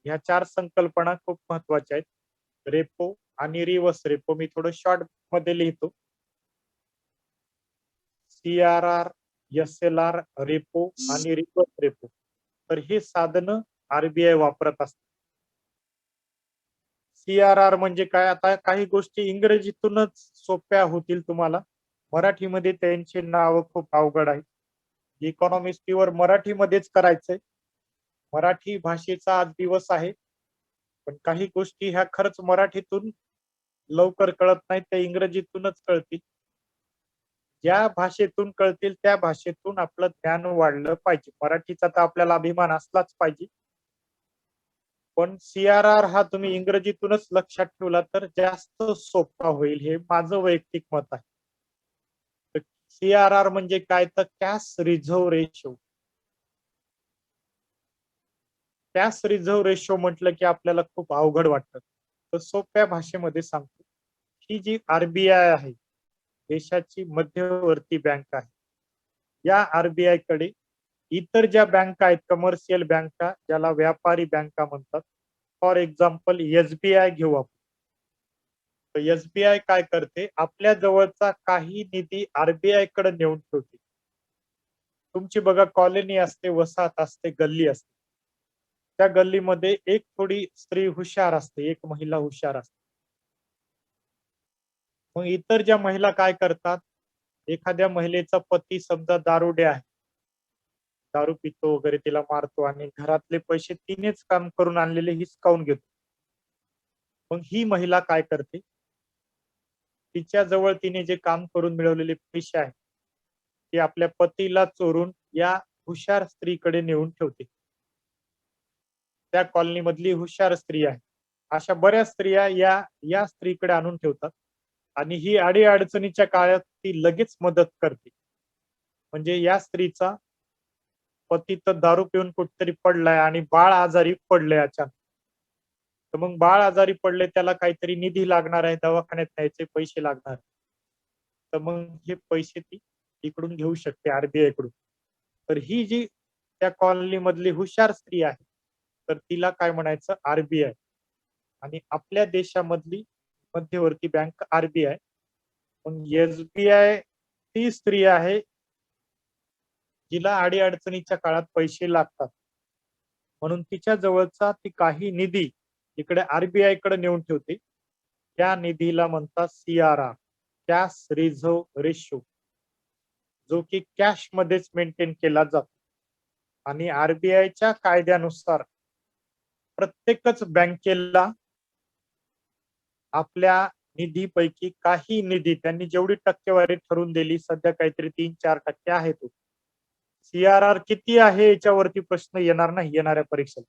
ह्या 4 संकल्पना खूप महत्वाच्या आहेत. रेपो आणि रिव्हर्स रेपो. मी थोडं शॉर्ट मध्ये लिहितो. सीआरआर SLR, रेपो आणि रिव्हर्स रेपो. तर हे साधनं आरबीआय वापरत असते. CRR म्हणजे काय? आता काही गोष्टी इंग्रजीतूनच सोप्या होतील तुम्हाला. मराठीमध्ये त्यांची नावं खूप अवघड आहेत. इकॉनॉमिक्स प्युअर मराठीमध्येच करायचंय. मराठी भाषेचा आज दिवस आहे. पण काही गोष्टी ह्या खरंच मराठीतून लवकर कळत नाहीत, त्या इंग्रजीतूनच कळतील. ज्या भाषेतून कळतील त्या भाषेतून आपलं ज्ञान वाढलं पाहिजे. मराठीचा तर आपल्याला अभिमान असलाच पाहिजे. पण CRR हा तुम्ही इंग्रजीतूनच लक्षात ठेवला तर जास्त सोपा होईल, हे माझं वैयक्तिक मत आहे. तर CRR म्हणजे काय? तर cash reserve ratio. Cash reserve ratio म्हटलं की आपल्याला खूप अवघड वाटतं. तर सोप्या भाषेमध्ये सांगतो. ही जी आरबीआय आहे, देशाची मध्यवर्ती बँक आहे. या आरबीआय कडे इतर ज्या बँका आहेत, कमर्शियल बँका, ज्याला व्यापारी बँका म्हणतात. फॉर एक्झाम्पल SBI घेऊ आपण. तर SBI काय करते? आपल्या जवळचा काही निधी आरबीआय कडे नेऊन ठेवते. तुमची बघा कॉलनी असते, वसाहत असते, गल्ली असते. त्या गल्लीमध्ये एक थोडी स्त्री हुशार असते, एक महिला हुशार असते. मग इतर ज्या महिला काय करतात? एखाद्या महिलेचा पती समजा दारुडे आहे, दारू पितो वगैरे, तिला मारतो आणि घरातले पैसे तिनेच काम करून आणलेले हिसकावून घेतो. मग ही महिला काय करते? तिच्या जवळ तिने जे काम करून मिळवलेले पैसे आहेत, ते आपल्या पतीला चोरून या हुशार स्त्रीकडे नेऊन ठेवते. त्या कॉलनी मधली हुशार स्त्री आहे. अशा बऱ्याच स्त्रिया या स्त्रीकडे आणून ठेवतात आणि ही अडीअडचणीच्या काळात ती लगेच मदत करते. म्हणजे या स्त्रीचा पती तर दारू पिऊन कुठेतरी पडलाय आणि बाळ आजारी पडले अचानक. तर मग बाळ आजारी पडले, त्याला काहीतरी निधी लागणार आहे, दवाखान्यात न्यायचे पैसे लागणार. तर मग हे पैसे ती इकडून घेऊ शकते आरबीआय कडून. तर ही जी त्या कॉलनी मधली हुशार स्त्री आहे, तर तिला काय म्हणायचं? आरबीआय. आणि आपल्या देशामधली मध्यवर्ती बँक आरबीआय. पण SBI ती स्त्री आहे जिला अडीअडचणीच्या काळात पैसे लागतात. म्हणून तिच्या जवळचा ती काही निधी इकडे आरबीआय कडे नेऊन ठेवते. त्या निधीला म्हणतात CRR, कॅश रिझर्व्ह रेशो, जो की कॅश मध्येच मेंटेन केला जातो. आणि आरबीआयच्या कायद्यानुसार प्रत्येकच बँकेला आपल्या निधीपैकी काही निधी, त्यांनी जेवढी टक्केवारी ठरवून दिली, सध्या काहीतरी 3-4% आहे तो. CRR किती आहे याच्यावरती प्रश्न येणार नाही येणाऱ्या परीक्षेत.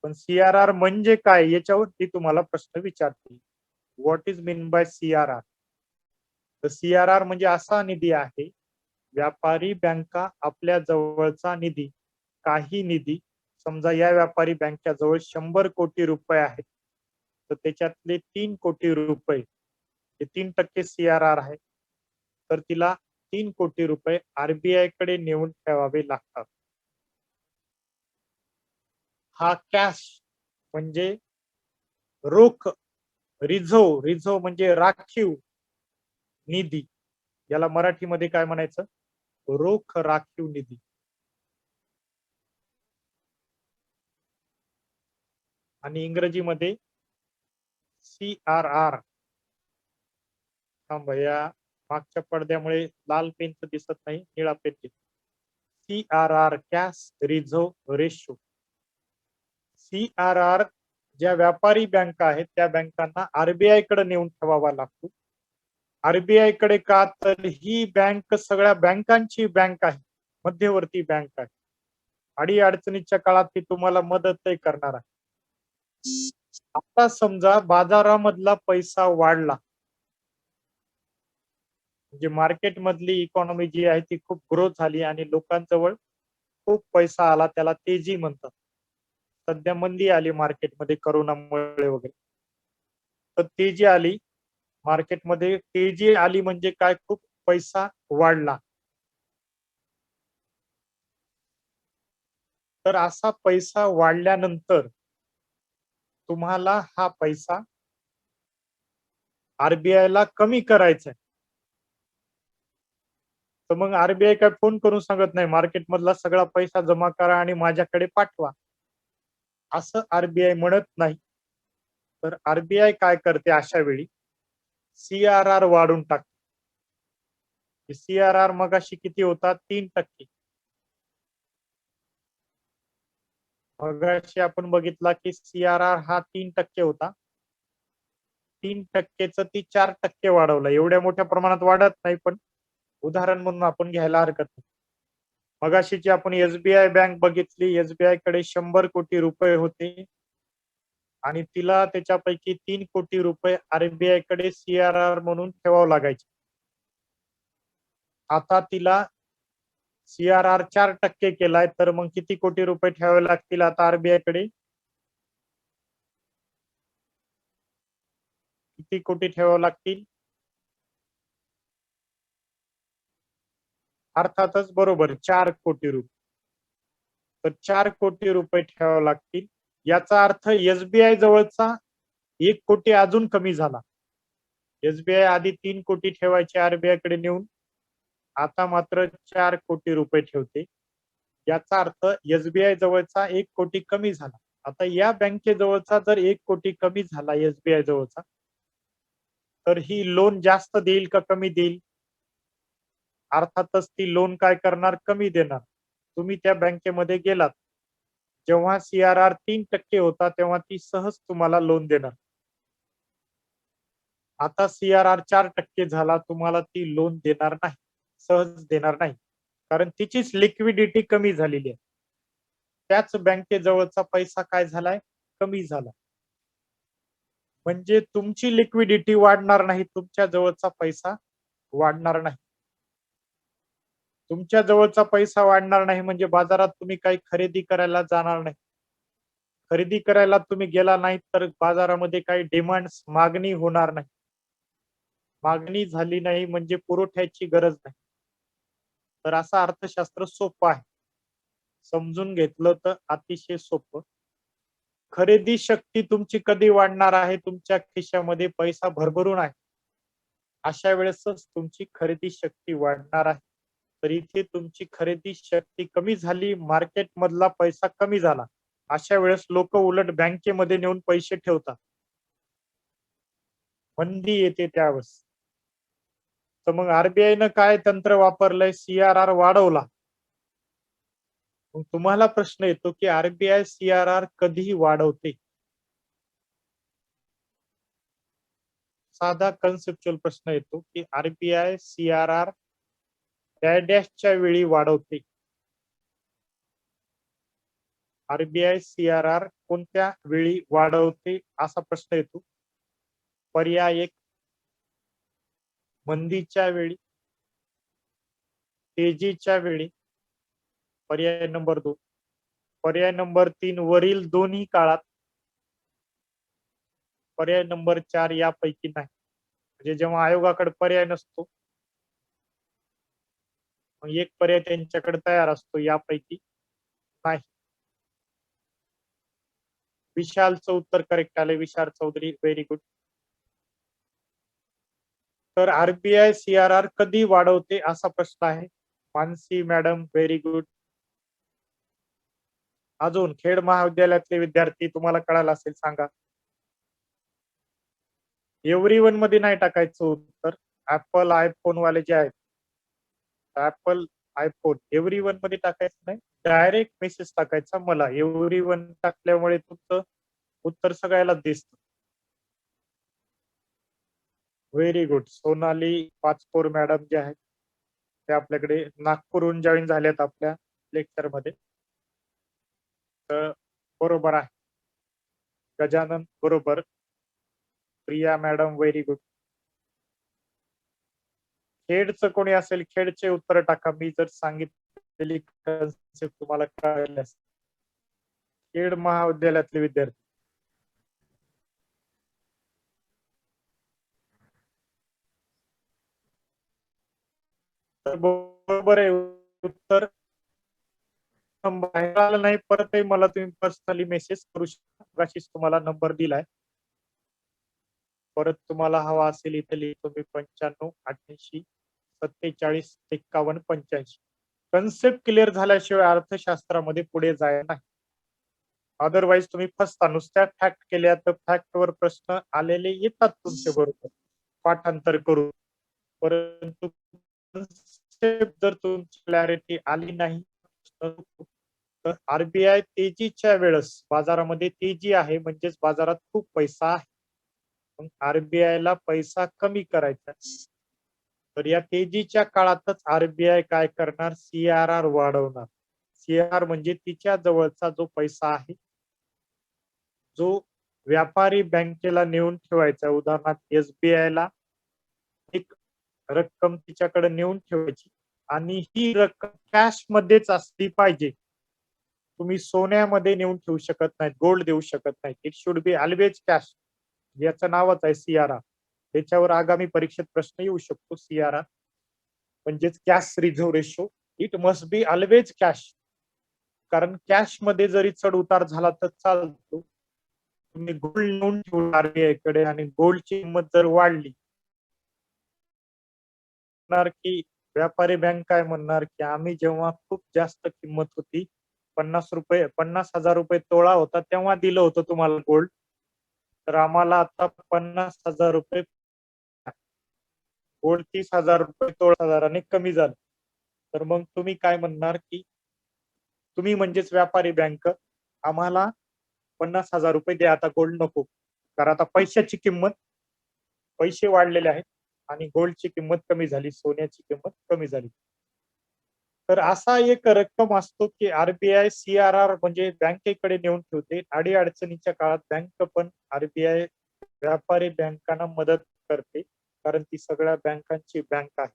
पण CRR म्हणजे काय याच्यावरती तुम्हाला प्रश्न विचारतील. What is mean by CRR? तर CRR म्हणजे असा निधी आहे, व्यापारी बँका आपल्या जवळचा निधी, काही निधी, समजा या व्यापारी बँकेच्या जवळ 100 कोटी रुपये आहेत, तर त्याच्यातले 3 कोटी रुपये हे 3% CRR आहे. तर तिला 3 कोटी रुपये आरबीआय कडे नेऊन ठेवावे लागतात. हा कॅश म्हणजे रोख, रिझर्व्ह म्हणजे राखीव निधी. याला मराठीमध्ये काय म्हणायचं? रोख राखीव निधी. आणि इंग्रजीमध्ये CRR. थांब या मागच्या पडद्यामुळे लाल पेनचं दिसत नाही, निळा पेन दिसत. CRR, cash reserve ratio. CRR ज्या व्यापारी बँका आहेत त्या बँकांना आरबीआय कडे नेऊन ठेवावा लागतो. आरबीआय कडे का? तर ही बँक सगळ्या बँकांची बँक आहे, मध्यवर्ती बँक आहे. अडीअडचणीच्या काळात ती तुम्हाला मदतही करणार आहे. आता समजा बाजारामधला पैसा वाढला, म्हणजे मार्केट मधली इकॉनॉमी जी आहे ती खूप ग्रोथ झाली आणि लोकांजवळ खूप पैसा आला, त्याला तेजी म्हणतात. सध्या मंदी आली मार्केटमध्ये करोनामुळे वगैरे. तर तेजी आली मार्केटमध्ये, तेजी आली म्हणजे काय? खूप पैसा वाढला. तर असा पैसा वाढल्यानंतर तुम्हाला हा पैसा आरबीआय ला कमी करायचा आहे. तर मग आरबीआय काय फोन करून सांगत नाही मार्केट मधला सगळा पैसा जमा करा आणि माझ्याकडे पाठवा, असं आरबीआय म्हणत नाही. तर आरबीआय काय करते अशा वेळी, सीआरआर वाढून टाकते. सीआरआर मगाशी किती होता? 3%. मगाशी आपण बघितला की सीआरआर हा 3% होता. 3%च ती 4% वाढवला. एवढ्या मोठ्या प्रमाणात वाढत नाही, पण उदाहरण म्हणून आपण घ्यायला हरकत नाही. मगाशीची आपण एसबीआय बँक बघितली. एसबीआय कडे 100 कोटी रुपये होते आणि तिला त्याच्यापैकी 3 कोटी रुपये आरबीआय कडे सीआरआर म्हणून ठेवावं लागायचे. आता तिला सीआरआर 4% केलाय, तर मग किती कोटी रुपये ठेवावे लागतील आता आरबीआय कडे? किती कोटी ठेवावे लागतील? अर्थातच बरोबर 4 कोटी रुपये. तर 4 कोटी रुपये ठेवावे लागतील. याचा अर्थ एसबीआय जवळचा 1 कोटी अजून कमी झाला. एसबीआय आधी 3 कोटी ठेवायचे आरबीआय कडे नेऊन, आता मात्र 4 कोटी रुपये ठेवते. याचा अर्थ एसबीआय जवळचा 1 कोटी कमी झाला. आता या बँकेजवळचा जर 1 कोटी कमी झाला एसबीआय जवळचा, तर ही लोन जास्त देईल का कमी देईल? अर्थातच ती लोन काय करणार? कमी देणार. तुम्ही त्या बँकेमध्ये गेलात, जेव्हा सीआरआर 3% होता तेव्हा ती सहज तुम्हाला लोन देणार. आता सीआरआर 4% झाला, तुम्हाला ती लोन देणार नाही, सहज देणार नाही, कारण तिचीच लिक्विडिटी कमी झालेली आहे. त्याच बँकेजवळचा पैसा काय झालाय? कमी झाला. म्हणजे तुमची लिक्विडिटी वाढणार नाही, तुमच्या जवळचा पैसा वाढणार नाही. तुमच्या जवळचा पैसा वाढणार नाही म्हणजे बाजारात तुम्ही काही खरेदी करायला जाणार नाही. खरेदी करायला तुम्ही गेला नाही तर बाजारामध्ये काही डिमांड, मागणी होणार नाही. मागणी झाली नाही म्हणजे पुरवठ्याची गरज नाही. तर असं अर्थशास्त्र सोपं आहे. समजून घेतलं तर अतिशय सोपं. खरेदी शक्ती तुमची कधी वाढणार आहे? तुमच्या खिशामध्ये पैसा भरभरून आहे, अशा वेळेसच तुमची खरेदी शक्ती वाढणार आहे. तर इथे तुमची खरेदी शक्ती कमी झाली, मार्केट मधला पैसा कमी झाला, अशा वेळेस लोक उलट बँकेमध्ये नेऊन पैसे ठेवतात. मंदी येते त्यावेळेस. तर मग आरबीआयनं काय तंत्र वापरलंय? सीआरआर वाढवला. मग तुम्हाला प्रश्न येतो की आरबीआय सीआरआर कधी वाढवते? साधा कन्सेप्च्युअल प्रश्न येतो की आरबीआय सीआरआर डॅशच्या वेळी वाढवते. आरबीआय सीआरआर कोणत्या वेळी वाढवते असा प्रश्न येतो. पर्याय 1 मंदीच्या वेळी, तेजीच्या वेळी. पर्याय नंबर 2. पर्याय नंबर 3 वरील दोन्ही काळात. पर्याय नंबर 4 यापैकी नाही. म्हणजे जेव्हा आयोगाकडे पर्याय नसतो, मग एक पर्याय त्यांच्याकडे तयार असतो, यापैकी नाही. विशालचं उत्तर करेक्ट आले. विशाल चौधरी, व्हेरी गुड. तर आरबीआय सीआरआर कधी वाढवते असा प्रश्न आहे. Mansi madam, very good. अजून खेड महाविद्यालयातले विद्यार्थी, तुम्हाला कळालं असेल सांगा. एव्हरीवन मध्ये नाही टाकायचं उत्तर. ऍपल आयफोन वाले जे आहेत, ऍपल आयफोन एव्हरीवन मध्ये टाकायचं नाही, डायरेक्ट मेसेज टाकायचा मला. एव्हरीवन टाकल्यामुळे तुमचं उत्तर सगळ्याला दिसतं. Very good. Sonali Pachpor madam जे आहेत ते आपल्याकडे नागपूरहून जॉईन झालेत आपल्या लेक्चर मध्ये. तर बरोबर आहे. गजानन बरोबर. Priya madam, very good. खेडचं कोणी असेल, खेडचे उत्तर टाका. मी जर सांगितलेली कन्सेप्ट तुम्हाला कळली असेल. खेड महाविद्यालयातले विद्यार्थी. तर बरोबर आहे उत्तर. बाहेर आलं नाही परतही मला तुम्ही पर्सनली मेसेज करू शकता. अशीच तुम्हाला नंबर दिलाय. परत तुम्हाला हवा असेल इथे लिहितो मी 95 88 47 51 85 कन्सेप्ट क्लिअर झाल्याशिवाय अर्थशास्त्रामध्ये पुढे जायला नाही. अदरवाईज तुम्ही फसता. नुसत्या फॅक्ट केल्या तर फॅक्टवर प्रश्न आलेले येतात तुमच्या बरोबर पाठांतर करून, परंतु concept जर तुमची क्लॅरिटी आली नाही तर आरबीआय तेजीच्या वेळेस बाजारामध्ये तेजी आहे म्हणजेच बाजारात खूप पैसा आहे, मग आरबीआय ला पैसा कमी करायचा, तर या तेजीच्या काळातच आरबीआय काय करणार, सीआरआर वाढवणार. सीआरआर म्हणजे तिच्या जवळचा जो पैसा आहे, जो व्यापारी बँकेला नेऊन ठेवायचा, उदाहरणार्थ एसबीआय ला एक रक्कम तिच्याकडे नेऊन ठेवायची आणि ही रक्कम कॅश मध्येच असली पाहिजे. तुम्ही सोन्यामध्ये नेऊन ठेवू शकत नाहीत, गोल्ड देऊ शकत नाहीत. It should be always cash. याचं नावच आहे सीआरआर. त्याच्यावर आगामी परीक्षेत प्रश्न येऊ शकतो. सीआरआर म्हणजेच cash reserve ratio. It must be always cash. कारण कॅश मध्ये जरी चढ उतार झाला तर चालतो. तुम्ही गोल्ड नेऊन ठेवून आरबीआय कडे आणि गोल्डची किंमत जर वाढली की व्यापारी बँक काय म्हणणार की आम्ही जेव्हा खूप जास्त किंमत होती, 50,000 रुपये तोळा होता तेव्हा दिलं होतं तुम्हाला गोल्ड, तर आम्हाला आता 50,000 रुपये गोल्ड 30,000 रुपये तोळा कमी झालं. तर मग तुम्ही काय म्हणणार की तुम्ही म्हणजेच व्यापारी बँक आम्हाला 50,000 रुपये द्या, आता गोल्ड नको, कारण आता पैशाची किंमत, पैसे वाढलेले आहेत आणि गोल्डची किंमत कमी झाली, सोन्याची किंमत कमी झाली. तर असा एक रक्कम असतो की आरबीआय सीआरआर म्हणजे बँकेकडे नेऊन ठेवते. अडीअडचणीच्या काळात बँक पण आरबीआय व्यापारी बँकांना मदत करते, कारण ती सगळ्या बँकांची बँक आहे.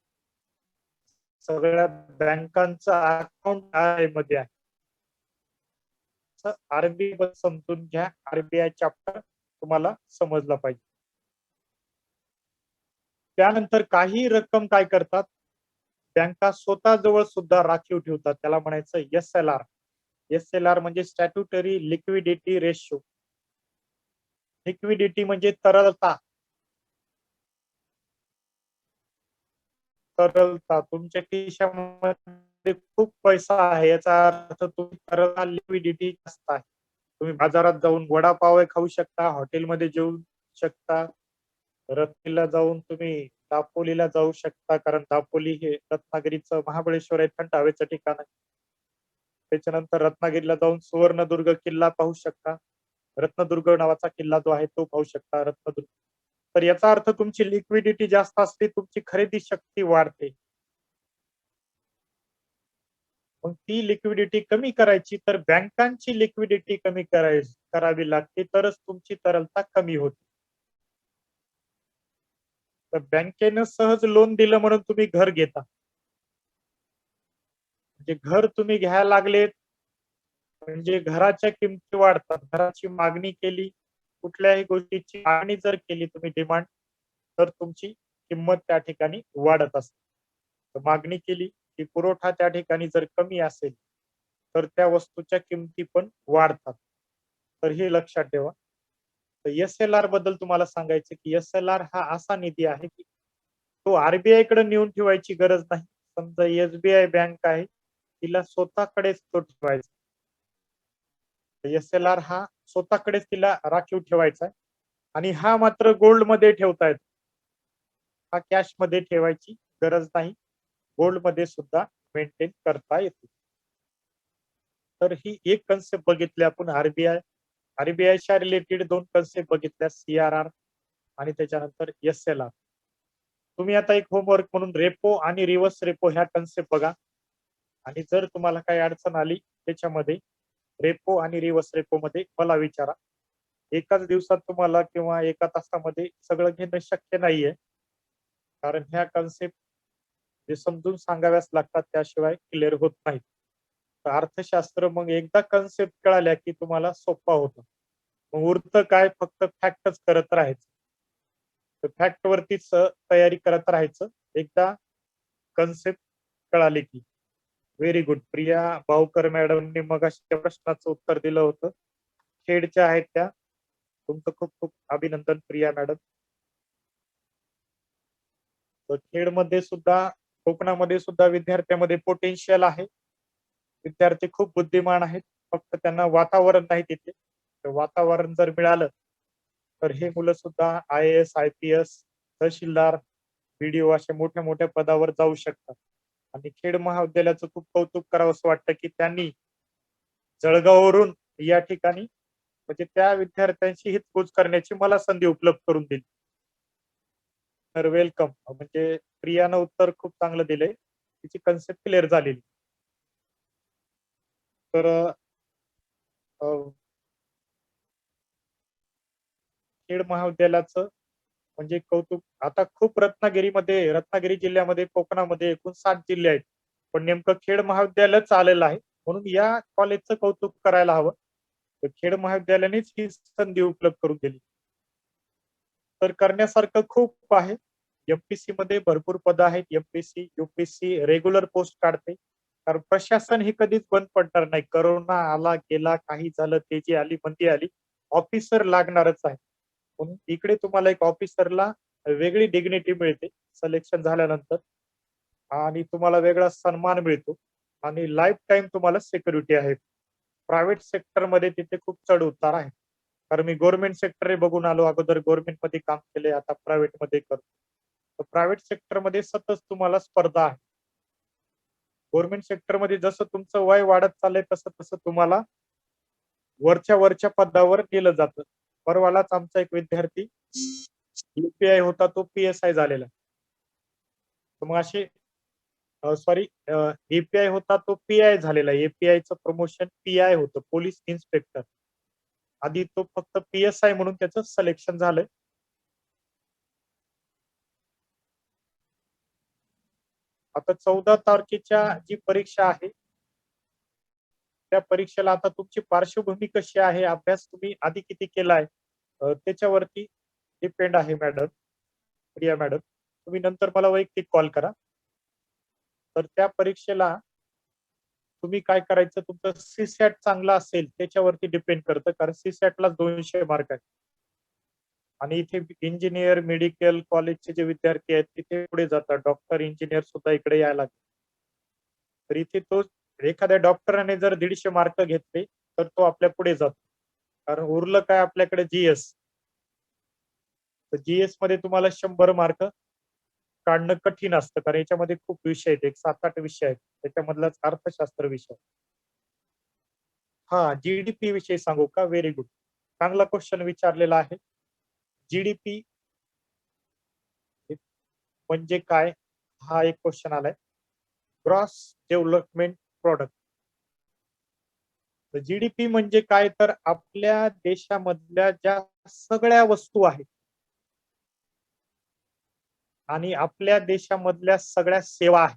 सगळ्या बँकांचा अकाउंट मध्ये आहे. आरबीआय समजून घ्या. आरबीआय चॅप्टर तुम्हाला समजला पाहिजे. त्यानंतर काही रक्कम काय करतात, बँका स्वतः जवळ सुद्धा राखीव ठेवतात. त्याला म्हणायचं एसएलआर. एसएलआर म्हणजे स्टॅट्युटरी लिक्विडिटी रेशो. लिक्विडिटी म्हणजे तरलता. तरलता तुमच्या खिशामध्ये खूप पैसा आहे याचा अर्थ तुम्ही तरलता, लिक्विडिटी जास्त आहे. तुम्ही बाजारात जाऊन वडापाव खाऊ शकता, हॉटेलमध्ये जेवू शकता, रत्नागिरीला जाऊन तुम्ही दापोलीला जाऊ शकता, कारण दापोली हे रत्नागिरीचं महाबळेश्वर आहे, थंड हवेचं ठिकाण आहे. त्याच्यानंतर रत्नागिरीला जाऊन सुवर्णदुर्ग किल्ला पाहू शकता. रत्नदुर्ग नावाचा किल्ला जो आहे तो पाहू शकता, रत्नदुर्ग. तर याचा अर्थ तुमची लिक्विडिटी जास्त असते, तुमची खरेदी शक्ती वाढते. मग ती लिक्विडिटी कमी करायची तर बँकांची लिक्विडिटी कमी करावी लागते, तरच तुमची तरलता कमी होते. तर बँकेनं सहज लोन दिलं म्हणून तुम्ही घर घेता, म्हणजे घर तुम्ही घ्यायला लागले म्हणजे घराच्या किमती वाढतात. घराची मागणी केली, कुठल्याही गोष्टीची मागणी जर केली तुम्ही डिमांड, तर तुमची किंमत त्या ठिकाणी वाढत असते. तर मागणी केली की पुरवठा त्या ठिकाणी जर कमी असेल तर त्या वस्तूच्या किमती पण वाढतात. तर हे लक्षात ठेवा. तर एसएलआर बद्दल तुम्हाला सांगायचं की एसएलआर हा असा निधी आहे की तो आरबीआय कडे नेऊन ठेवायची गरज नाही. समजा एसबीआय बँक आहे, तिला स्वतःकडेच तो ठेवायचा. एसएलआर हा स्वतःकडेच तिला राखीव ठेवायचा आहे आणि हा मात्र गोल्ड मध्ये ठेवता येतो. हा कॅश मध्ये ठेवायची गरज नाही, गोल्ड मध्ये सुद्धा मेंटेन करता येते. तर ही एक कन्सेप्ट बघितली आपण आरबीआय. आरबीआयच्या रिलेटेड दोन कन्सेप्ट बघितल्या, सीआरआर आणि त्याच्यानंतर एसएलआर. तुम्ही आता एक होमवर्क म्हणून रेपो आणि रिव्हर्स रेपो ह्या कन्सेप्ट बघा आणि जर तुम्हाला काही अडचण आली त्याच्यामध्ये रेपो आणि रिव्हर्स रेपो मध्ये मला विचारा. एकाच दिवसात तुम्हाला किंवा एका तासामध्ये सगळं घेणं शक्य नाहीये, कारण ह्या कन्सेप्ट जे समजून सांगाव्याच लागतात, त्याशिवाय क्लिअर होत नाहीत. तर अर्थशास्त्र मग एकदा कन्सेप्ट कळाल्या की तुम्हाला सोपा होतं. मग उरतं काय, फक्त फॅक्टच करत राहायचं. तर फॅक्ट वरतीच तयारी करत राहायचं एकदा कन्सेप्ट कळाली की. Very good. प्रिया भाऊकर मॅडमने मग त्या प्रश्नाचं उत्तर दिलं होतं. खेडच्या आहेत त्या. तुमचं खूप खूप अभिनंदन प्रिया मॅडम. खेडमध्ये सुद्धा कोकणामध्ये सुद्धा विद्यार्थ्यांमध्ये पोटेन्शियल आहे. विद्यार्थी खूप बुद्धिमान आहेत, फक्त त्यांना वातावरण नाही तिथे. तर वातावरण जर मिळालं तर हे मुलं सुद्धा IAS, IPS, तहसीलदार, BDO अशा मोठ्या मोठ्या पदावर जाऊ शकतात. आणि खेड महाविद्यालयाचं खूप कौतुक करावंसं वाटतं की त्यांनी जळगाववरून या ठिकाणी म्हणजे त्या विद्यार्थ्यांशी हितगुज करण्याची मला संधी उपलब्ध करून दिली. तर वेलकम. म्हणजे प्रियानं उत्तर खूप चांगलं दिलंय. तिची कन्सेप्ट क्लिअर झालेली. तर अ, खेड महाविद्यालयाचं म्हणजे कौतुक आता खूप रत्नागिरी जिल्ह्यामध्ये, कोकणामध्ये एकूण 7 जिल्हे आहेत. पण नेमकं खेड महाविद्यालयच आलेलं आहे. म्हणून या कॉलेजचं कौतुक करायला हवं. तर खेड महाविद्यालयानेच ही संधी उपलब्ध करून दिली. तर करण्यासारखं खूप आहे. MPSC मध्ये भरपूर पदं आहेत. MPSC, UPSC रेग्युलर पोस्ट काढते. कारण प्रशासन हे कधीच बंद पडणार नाही. करोना आला, गेला, काही झालं, तेजी आली, मंदी आली, ऑफिसर लागणारच आहे. म्हणून इकडे तुम्हाला एक ऑफिसरला वेगळी डिग्निटी मिळते सिलेक्शन झाल्यानंतर आणि तुम्हाला वेगळा सन्मान मिळतो आणि लाईफ टाईम तुम्हाला सिक्युरिटी आहे. प्रायव्हेट सेक्टरमध्ये तिथे खूप चढ उतार आहे. कारण मी गव्हर्नमेंट सेक्टर बघून आलो. अगोदर गव्हर्नमेंट मध्ये काम केले, आता प्रायव्हेट मध्ये करतो. तर प्रायव्हेट सेक्टरमध्ये सतत तुम्हाला स्पर्धा आहे. गव्हर्नमेंट सेक्टरमध्ये जसं तुमचं वय वाढत चाललंय तसं तसं तुम्हाला वरच्या पदावर नेलं जातं. परवालाच आमचा एक विद्यार्थी UPI होता, तो PSI झालेला. तर मग असे सॉरी API होता, तो PI झालेला. APIचं प्रमोशन PI होतं, पोलीस इन्स्पेक्टर. आधी तो फक्त PSI म्हणून त्याचं सिलेक्शन झालंय. आता 14 तारखेच्या जी परीक्षा आहे त्या परीक्षेला आता तुमची पार्श्वभूमी कशी आहे, अभ्यास तुम्ही आधी किती केलाय त्याच्यावरती डिपेंड आहे मॅडम, प्रिया मॅडम. तुम्ही नंतर मला वैयक्तिक कॉल करा. तर त्या परीक्षेला तुम्ही काय करायचं, तुमचं CSAT चांगला असेल त्याच्यावरती डिपेंड करतं, कारण CSAT ला 200 मार्क आहेत. आणि इथे इंजिनियर, मेडिकल कॉलेजचे जे विद्यार्थी आहेत तिथे पुढे जातात. डॉक्टर, इंजिनियर सुद्धा इकडे यायला लागले. तर इथे तो एखाद्या डॉक्टराने जर 150 मार्क घेतले तर तो आपल्या पुढे जातो. कारण उरलं काय आपल्याकडे GS. तर GS मध्ये तुम्हाला 100 मार्क काढणं कठीण असतं, कारण याच्यामध्ये खूप विषय आहेत, एक 7-8 विषय आहेत. त्याच्यामधलाच अर्थशास्त्र विषय. हा, GDP विषयी सांगू का? व्हेरी गुड, चांगला क्वेश्चन विचारलेला आहे. GDP म्हणजे काय, हा एक क्वेश्चन आलाय. Gross development product. तर GDP म्हणजे काय, तर आपल्या देशामधल्या ज्या सगळ्या वस्तू आहेत आणि आपल्या देशामधल्या सगळ्या सेवा आहेत,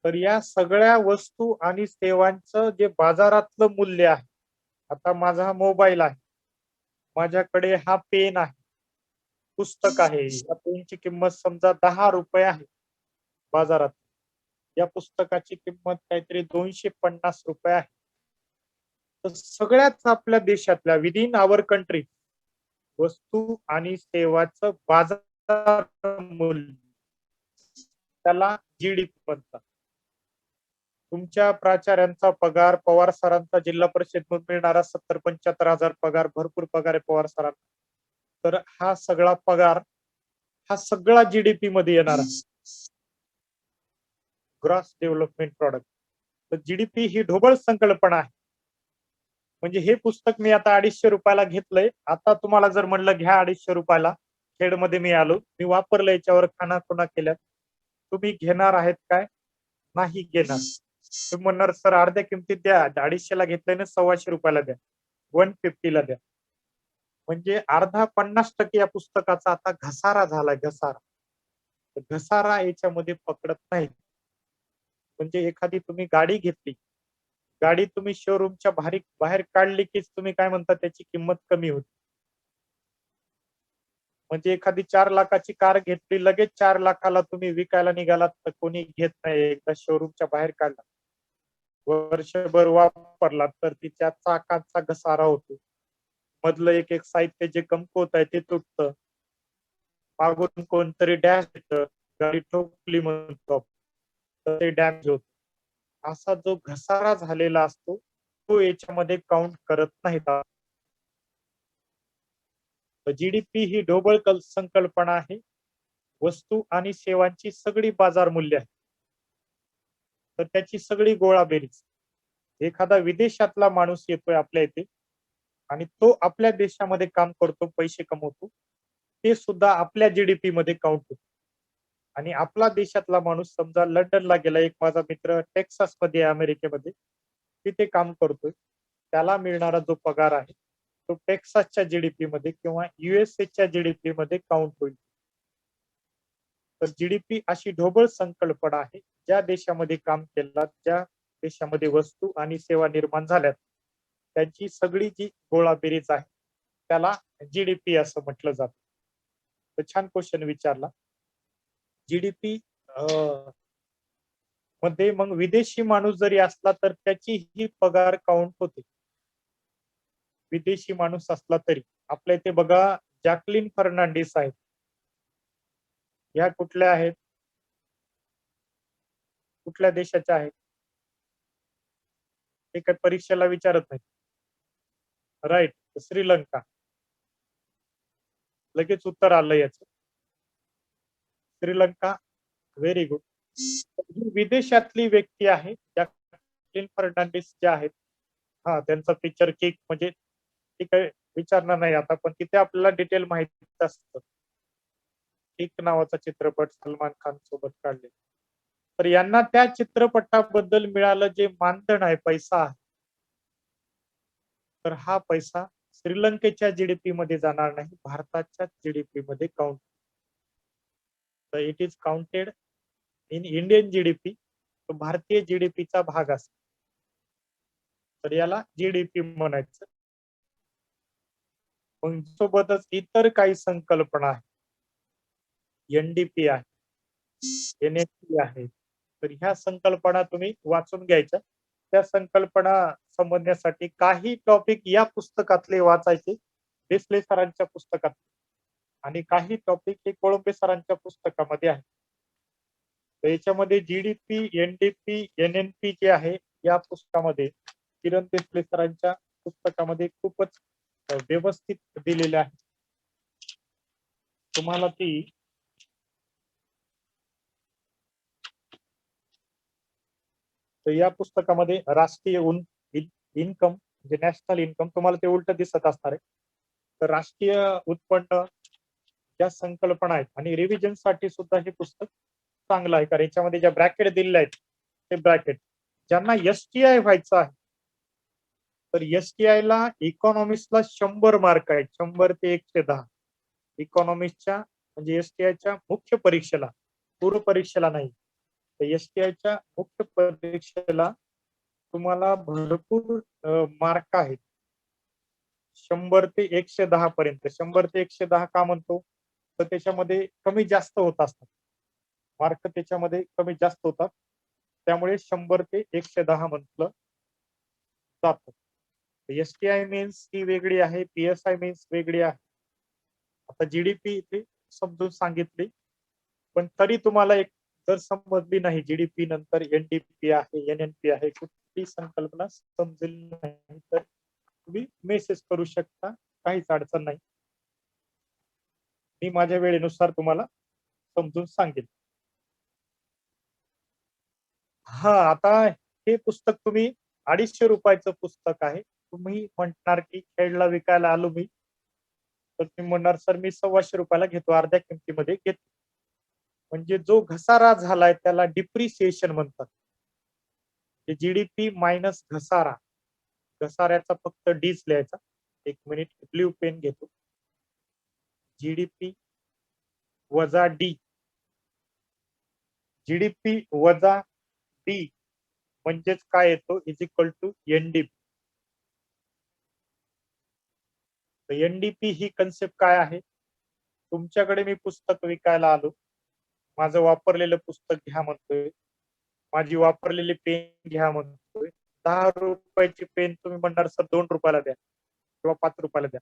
तर या सगळ्या वस्तू आणि सेवांचं जे बाजारातलं मूल्य आहे. आता माझा हा मोबाईल आहे, माझ्याकडे हा पेन आहे, पुस्तक आहे. या पेनची किंमत समजा 10 रुपये आहे बाजारात. या पुस्तकाची किंमत काहीतरी 250 रुपये आहे. तर सगळ्याच आपल्या देशातल्या विदिन आवर कंट्री वस्तू आणि सेवाचं बाजार मूल्य, त्याला GDP म्हणतात. तुमच्या प्राचार्यांचा पगार, पवार सरांचा जिल्हा परिषद मिळणारा 70-75 हजार पगार, भरपूर पगार आहे पवार सरांना. तर हा सगळा पगार, हा सगळा GDP मध्ये येणार आहे. Gross development product. तर GDP ही ढोबळ संकल्पना आहे. म्हणजे हे पुस्तक मी आता 250 रुपयाला घेतलंय. आता तुम्हाला जर म्हणलं घ्या 250 रुपयाला, खेडमध्ये मी आलो, मी वापरलं, याच्यावर खानाखुणा केल्या, तुम्ही घेणार आहेत काय? नाही घेणार. तुम्ही म्हणणार सर अर्ध्या किमतीत द्या, 250 ला घेतलंय ना, 125 रुपयाला द्या, 150 ला द्या. म्हणजे अर्धा 50% या पुस्तकाचा आता घसारा झालाय, घसारा. घसारा याच्यामध्ये पकडत नाही. म्हणजे एखादी तुम्ही गाडी घेतली, गाडी तुम्ही शोरूमच्या बाहेर काढली की तुम्ही काय म्हणता, त्याची किंमत कमी होती. म्हणजे एखादी 4 लाखाची कार घेतली, लगेच 4 लाखाला तुम्ही विकायला निघालात तर कोणी घेत नाही. एकदा शोरूमच्या बाहेर काढला, वर्षभर वापरला तर तिच्या चाकांचा घसारा होतो. मधलं एक साहित्य जे कमकुवत आहे ते तुटतं. मागून कोणतरी डॅश देतं, गाडी ठोकली म्हणतो आपण, तर ते डॅमेज होत. असा जो घसारा झालेला असतो तो याच्यामध्ये काउंट करत नाहीत. जीडीपी ही ढोबळ संकल्पना आहे. वस्तू आणि सेवांची सगळी बाजार मूल्य आहे. तर त्याची सगळी गोळाबेरीज. एखादा विदेशातला माणूस येतोय आपल्या इथे आणि तो आपल्या देशामध्ये काम करतो, पैसे कमवतो, ते सुद्धा आपल्या जीडीपी मध्ये काउंट होतो. आणि आपला देशातला माणूस समजा लंडनला गेला, एक माझा मित्र टेक्सास मध्ये अमेरिकेमध्ये तिथे काम करतोय, त्याला मिळणारा जो पगार आहे तो टेक्सासच्या जीडीपी मध्ये किंवा युएसएच्या जीडीपी मध्ये काउंट होईल. तर जीडीपी अशी ढोबळ संकल्पना आहे. ज्या देशामध्ये काम केलं, ज्या देशामध्ये वस्तू आणि सेवा निर्माण झाल्यात, त्यांची सगळी जी गोळाबेरीज आहे त्याला जीडीपी असं म्हटलं जातं. तर छान क्वेश्चन विचारला. जीडीपी मध्ये मग विदेशी माणूस जरी असला तर त्याची ही पगार काउंट होते. विदेशी माणूस असला तरी आपल्या इथे बघा जॅकलिन फर्नांडिस आहेत. या कुठल्या आहेत, कुठल्या देशाच्या आहेत? ते काही परीक्षेला विचारत नाही. राईट, श्रीलंका. लगेच उत्तर आलं याचं. श्रीलंका. Very good. ही विदेशातली व्यक्ती आहे. जॅकलिन फर्नांडिस जे आहेत, हा त्यांचा पिक्चर किक, म्हणजे ते काही विचारणार नाही आता, पण तिथे आपल्याला डिटेल माहिती असतं. किक नावाचा चित्रपट सलमान खान सोबत काढले. तर यांना त्या चित्रपटाबद्दल मिळालं जे मानधन आहे, पैसा आहे, तर हा पैसा श्रीलंकेच्या जीडीपी मध्ये जाणार नाही, भारताच्या जीडीपी मध्ये काउंट. तर it is counted in Indian GDP. तो भारतीय जीडीपीचा भाग असतो. तर याला जीडीपी म्हणायचं. मग सोबतच इतर काही संकल्पना आहे. एनडीपी आहे, एनएफपी आहे. तर ह्या संकल्पना तुम्ही वाचून घ्यायच्या. त्या संकल्पना समजण्यासाठी काही टॉपिक या पुस्तकातले वाचायचे, देसले सरांच्या पुस्तकात, आणि काही टॉपिक हे कोळंबे सरांच्या पुस्तकामध्ये आहे. तर याच्यामध्ये जीडीपी, एनडीपी, एनएनपी जे आहे या पुस्तकामध्ये, किरण देसले सरांच्या पुस्तकामध्ये खूपच व्यवस्थित दिलेले आहे. तुम्हाला ती तर या पुस्तकामध्ये राष्ट्रीय इन्कम म्हणजे नॅशनल इन्कम, तुम्हाला ते उलट दिसत असणार आहे. तर राष्ट्रीय उत्पन्न ज्या संकल्पना आहेत, आणि रिव्हिजन साठी सुद्धा हे पुस्तक चांगलं आहे, कारण याच्यामध्ये ज्या ब्रॅकेट दिलेल्या आहेत ते ब्रॅकेट ज्यांना एसटीआय व्हायचं आहे, तर एसटीआय ला इकॉनॉमिक्सला 100 मार्क आहेत, 100 ते 110. इकॉनॉमिक्सच्या म्हणजे एसटीआयच्या मुख्य परीक्षेला, पूर्व परीक्षेला नाही. तर एसटीआयच्या मुख्य परीक्षेला तुम्हाला भरपूर मार्क आहेत, 100 ते 110 पर्यंत. 100 ते 110 का म्हणतो, तर त्याच्यामध्ये कमी जास्त होत असतात मार्क, त्याच्यामध्ये कमी जास्त होतात, त्यामुळे 100 ते 110 म्हटलं जातं. एसटीआय मीन्स ही वेगळी आहे, पीएसआय मीन्स वेगळी आहे. आता जीडीपी इथे समजून सांगितली, पण तरी तुम्हाला एक जर समजली नाही, जीडीपी नंतर एनडीपी आहे, एनएनपी आहे, कुठली संकल्पना समजेल नाही, तर तुम्ही मेसेज करू शकता, काहीच अडचण नाही. मी माझ्या वेळेनुसार तुम्हाला समजून सांगेल. हा, आता हे पुस्तक तुम्ही 250 रुपयाचं पुस्तक आहे. तुम्ही म्हणणार की खेळला विकायला आलो मी, तर तुम्ही म्हणणार सर मी 125 रुपयाला घेतो, अर्ध्या किमतीमध्ये घेतो. म्हणजे जो घसारा झालाय त्याला डिप्रिसिएशन म्हणतात. जीडीपी मायनस घसारा, घसाऱ्याचा फक्त डीच लिहायचा. एक मिनिट, ब्ल्यू पेन घेतो. जीडीपी वजा डी, जीडीपी वजा डी म्हणजेच काय येतो, is equal to NDP. NDP ही कन्सेप्ट काय आहे, तुमच्याकडे मी पुस्तक विकायला आलो, माझं वापरलेलं पुस्तक घ्या म्हणतोय, माझी वापरलेली पेन घ्या म्हणतोय. 10 रुपयाची पेन तुम्ही म्हणणार सर 2 रुपयाला द्या किंवा 5 रुपयाला द्या.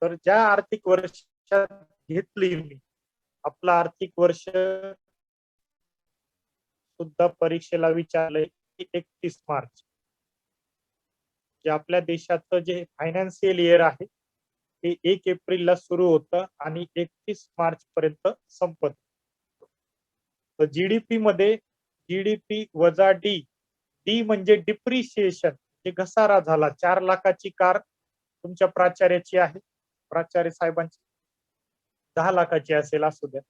तर ज्या आर्थिक वर्षात घेतली मी आपलं आर्थिक वर्ष सुद्धा परीक्षेला विचारलंय की 31 मार्च, जे आपल्या देशाचं जे फायनान्शियल इयर आहे ते 1 एप्रिलला सुरू होतं आणि 31 मार्च पर्यंत संपत. तर जीडीपी मध्ये जीडीपी वजा डी, डी म्हणजे डिप्रिशिएशन, जे घसारा झाला. 4 लाखाची कार तुमच्या प्राचार्याची आहे, प्राचार्य साहेबांची 10 लाखाची असेल असू द्या,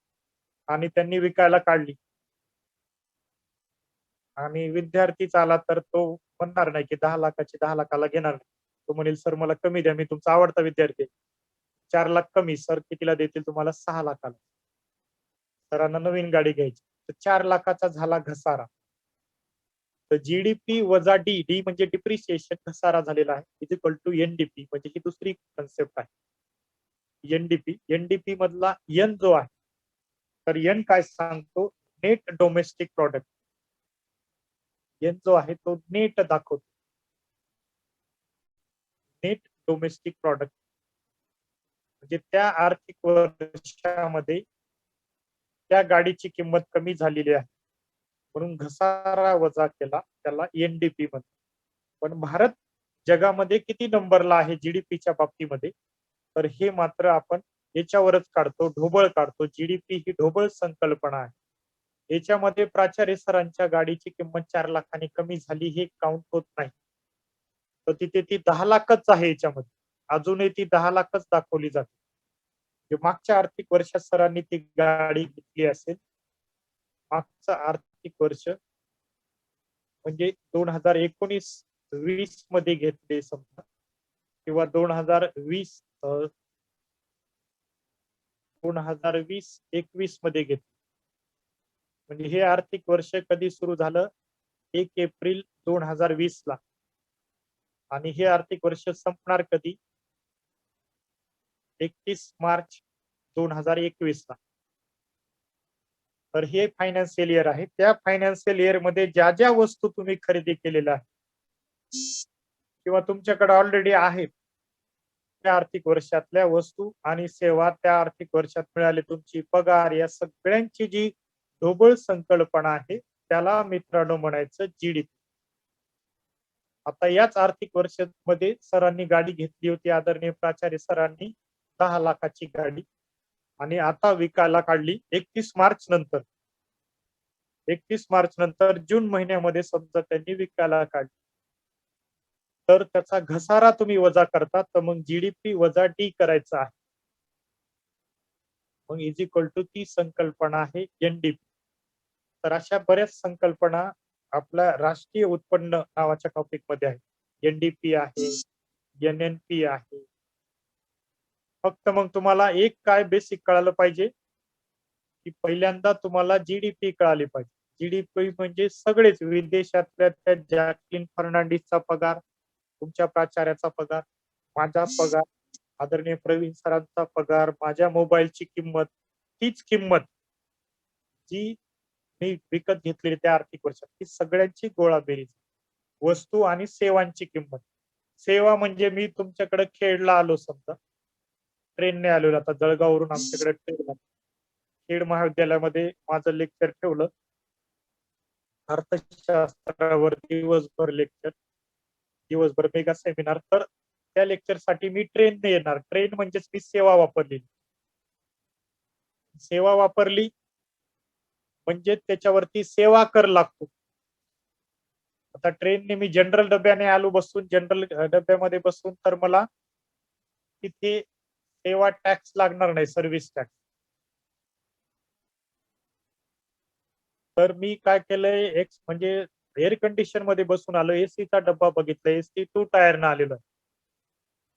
आणि त्यांनी विकायला काढली, आणि विद्यार्थीच आला तर तो म्हणणार नाही की 10 लाखाची 10 लाखाला घेणार नाही. तो म्हणेल सर मला कमी द्या, मी तुमचा आवडता विद्यार्थी आहे. 4 लाख कमी, सर कितीला देतील तुम्हाला? 6 लाखाला. सरांना नवीन गाडी घ्यायची, तर 4 लाखाचा झाला घसारा. तर जीडीपी वजा डी, डी म्हणजे डिप्रिशिएशन, घसारा झालेला आहे, इज इक्वल टू एनडीपी, म्हणजे ही दुसरी कन्सेप्ट आहे. एनडीपी, एनडीपी मधला एन जो आहे, तर एन काय सांगतो? Net domestic product. एन जो आहे तो नेट दाखवतो, नेट डोमेस्टिक प्रॉडक्ट, म्हणजे त्या आर्थिक वर्षामध्ये त्या गाडीची किंमत कमी झालेली आहे म्हणून घसारा वजा केला, त्याला एनडीपी म्हणतात. पण भारत जगामध्ये किती नंबरला आहे जीडीपीच्या बाबतीमध्ये? तर हे मात्र आपण याच्यावरच काढतो, ढोबळ काढतो. जीडीपी ही ढोबळ संकल्पना आहे. याच्यामध्ये प्राचार्य सरांच्या गाडीची किंमत 4 लाखांनी कमी झाली हे काउंट होत नाही. तर तिथे ती 10 लाखच आहे. याच्यामध्ये अजूनही ती 10 लाखच दाखवली जाते. मागच्या आर्थिक वर्षात सरांनी ती गाडी घेतली असेल, मागचं आर्थिक वर्ष म्हणजे 2019-20 मध्ये घेतले समजा, किंवा 2020-21 मध्ये घेतले, म्हणजे हे आर्थिक वर्ष कधी सुरू झालं? 1 एप्रिल 2020 ला, आणि हे आर्थिक वर्ष संपणार कधी? 31 मार्च 2021 ला. तर हे फायनान्शियल इयर आहे. त्या फायनान्शियल इयर मध्ये ज्या ज्या वस्तू तुम्ही खरेदी केलेल्या आहे किंवा तुमच्याकडे ऑलरेडी आहेत, त्या आर्थिक वर्षातल्या वस्तू आणि सेवा त्या आर्थिक वर्षात मिळाले, तुमची पगार, या सगळ्यांची जी ढोबळ संकल्पना आहे त्याला मित्रांनो म्हणायचं जीडीपी. आता याच आर्थिक वर्षामध्ये सरांनी गाडी घेतली होती, आदरणीय प्राचार्य सरांनी 10 लाखाची गाडी, आणि आता विकायला काढली 31 मार्च नंतर. 31 मार्च नंतर जून महिन्यामध्ये समजा त्यांनी विकायला काढली, तर त्याचा घसारा तुम्ही वजा करता, तर मग जीडीपी वजा डी करायचा आहे. मग इज इक्वल टू ती संकल्पना आहे एनडीपी. तर अशा बऱ्याच संकल्पना आपल्या राष्ट्रीय उत्पन्न नावाच्या टॉपिक मध्ये आहे. एनडीपी आहे, एनएनपी आहे. फक्त मग तुम्हाला एक काय बेसिक कळालं पाहिजे, की पहिल्यांदा तुम्हाला जीडीपी कळाली पाहिजे. जीडीपी म्हणजे सगळेच, विदेशातल्या त्या जॅकलिन फर्नांडिसचा पगार, तुमच्या प्राचार्याचा पगार, माझा पगार, आदरणीय प्रवीण सरांचा पगार, माझ्या मोबाईलची किंमत, तीच किंमत जी मी विकत घेतलेली त्या आर्थिक वर्षात, ही सगळ्यांची गोळाबेरीज. वस्तू आणि सेवांची किंमत. सेवा म्हणजे मी तुमच्याकडे खेडला आलो, समजा ट्रेनने आलो, आता जळगाववरून आमच्याकडे ट्रेन, खेड महाविद्यालयामध्ये माझं लेक्चर ठेवलं, अर्थशास्त्रावर दिवसभर लेक्चर, दिवसभर मेगा सेमिनार. तर त्या लेक्चर साठी मी ट्रेनने येणार. ट्रेन म्हणजेच मी सेवा वापरली. सेवा वापरली म्हणजे त्याच्यावरती सेवा कर लागतो. आता ट्रेनने मी जनरल डब्याने आलो बसून, जनरल डब्यामध्ये बसून, तर मला तिथे सेवा टॅक्स लागणार नाही, सर्व्हिस टॅक्स. तर मी काय केलंय, एक्स म्हणजे एअर कंडिशन मध्ये बसून आलो, एसीचा डब्बा बघितला, एसी 2 टायरनं आलेलो आहे,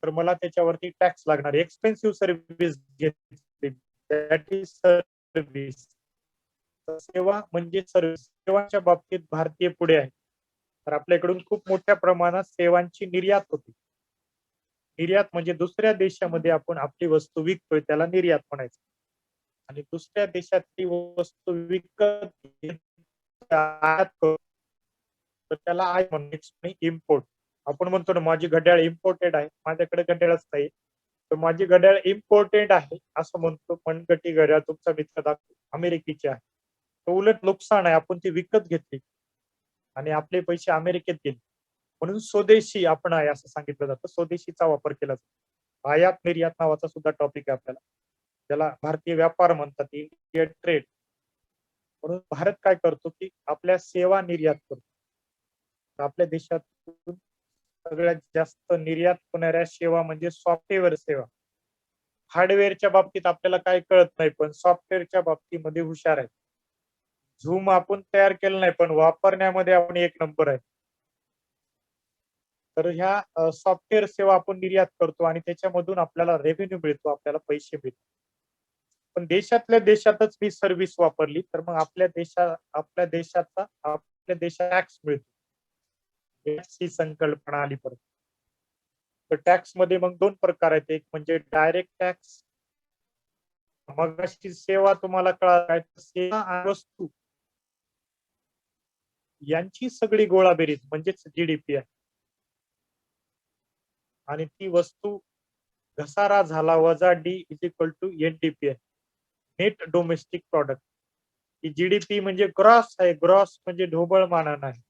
तर मला त्याच्यावरती टॅक्स लागणार. एक्सपेन्सिव्ह सर्व्हिस घेतली, दॅट इज सर्व्हिस. सेवा म्हणजे सर्व्हिस. सेवांच्या बाबतीत भारतीय पुढे आहे. तर आपल्याकडून खूप मोठ्या प्रमाणात सेवांची निर्यात होती. निर्यात म्हणजे दुसऱ्या देशामध्ये आपण आपली वस्तू विकतोय, त्याला निर्यात म्हणायचं. आणि दुसऱ्या देशातली वस्तू विकत तर त्याला आय म्हणायचं, इम्पोर्ट. आपण म्हणतो ना, माझी घड्याळ इम्पोर्टेड आहे, माझ्याकडे घड्याळच नाही, तर माझी घड्याळ इम्पॉर्टंट आहे असं म्हणतो, मनगटी घड्याळ तुमचा मित्र दाखवतो अमेरिकेची आहे. तर उलट नुकसान आहे, आपण ती विकत घेतली आणि आपले पैसे अमेरिकेत गेले. म्हणून स्वदेशी आपण आहे असं सांगितलं जातं. स्वदेशीचा वापर केला जातो. आयात निर्यात नावाचा सुद्धा टॉपिक आहे आपल्याला, ज्याला भारतीय व्यापार म्हणतात, इंडियन ट्रेड. म्हणून भारत काय करतो की आपल्या सेवा निर्यात करतो. तर आपल्या देशातून सगळ्यात जास्त निर्यात होणाऱ्या सेवा म्हणजे सॉफ्टवेअर सेवा. हार्डवेअरच्या बाबतीत आपल्याला काय कळत नाही, पण सॉफ्टवेअरच्या बाबतीमध्ये हुशार आहे. झूम आपण तयार केलं नाही, पण वापरण्यामध्ये आपण एक नंबर आहे. तर ह्या सॉफ्टवेअर सेवा आपण निर्यात करतो आणि त्याच्यामधून आपल्याला रेव्हेन्यू मिळतो, आपल्याला पैसे मिळतात. पण देशातल्या देशातच मी सर्व्हिस वापरली तर मग आपल्या देशाचा टॅक्स मिळतो. ही संकल्पना आली परत. तर टॅक्स मध्ये मग 2 प्रकार आहेत. एक म्हणजे डायरेक्ट टॅक्स. मग अशी सेवा तुम्हाला कळाल, सेवा आणि वस्तू यांची सगळी गोळाबेरीज म्हणजेच जीडीपी आहे. आणि ती वस्तू घसारा झाला वजा D is equal to NDP आहे, नेट डोमेस्टिक प्रॉडक्ट. ही जीडीपी म्हणजे ग्रॉस आहे, ग्रॉस म्हणजे ढोबळ मानन आहे.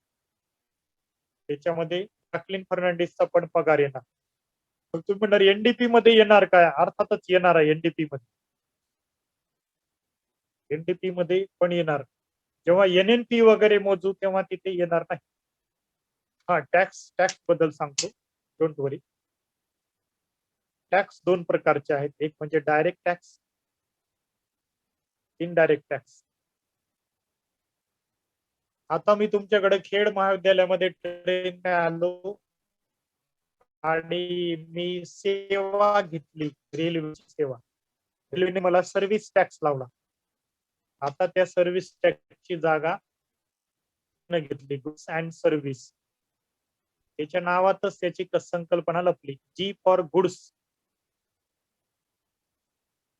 त्याच्यामध्ये जॅकलिन फर्नांडिसचा पण पगार येणार. मग तुम्ही म्हणणार एनडीपी मध्ये येणार काय? अर्थातच येणार आहे एनडीपी मध्ये. एनडीपी मध्ये पण येणार. जेव्हा एनएनपी वगैरे मोजू तेव्हा तिथे येणार नाही. हा टॅक्स बद्दल सांगतो, डोंट वरी. टॅक्स 2 प्रकारचे आहेत. एक म्हणजे डायरेक्ट टॅक्स, इनडायरेक्ट टॅक्स. आता मी तुमच्याकडे खेड महाविद्यालयामध्ये ट्रेन आलो आणि मी सेवा घेतली, रेल्वेची सेवा. रेल्वेने मला सर्व्हिस टॅक्स लावला. आता त्या सर्व्हिस टॅक्सची जागा घेतली, गुड्स अँड सर्व्हिस. त्याच्या नावातच त्याची संकल्पना लपली. जी फॉर गुड्स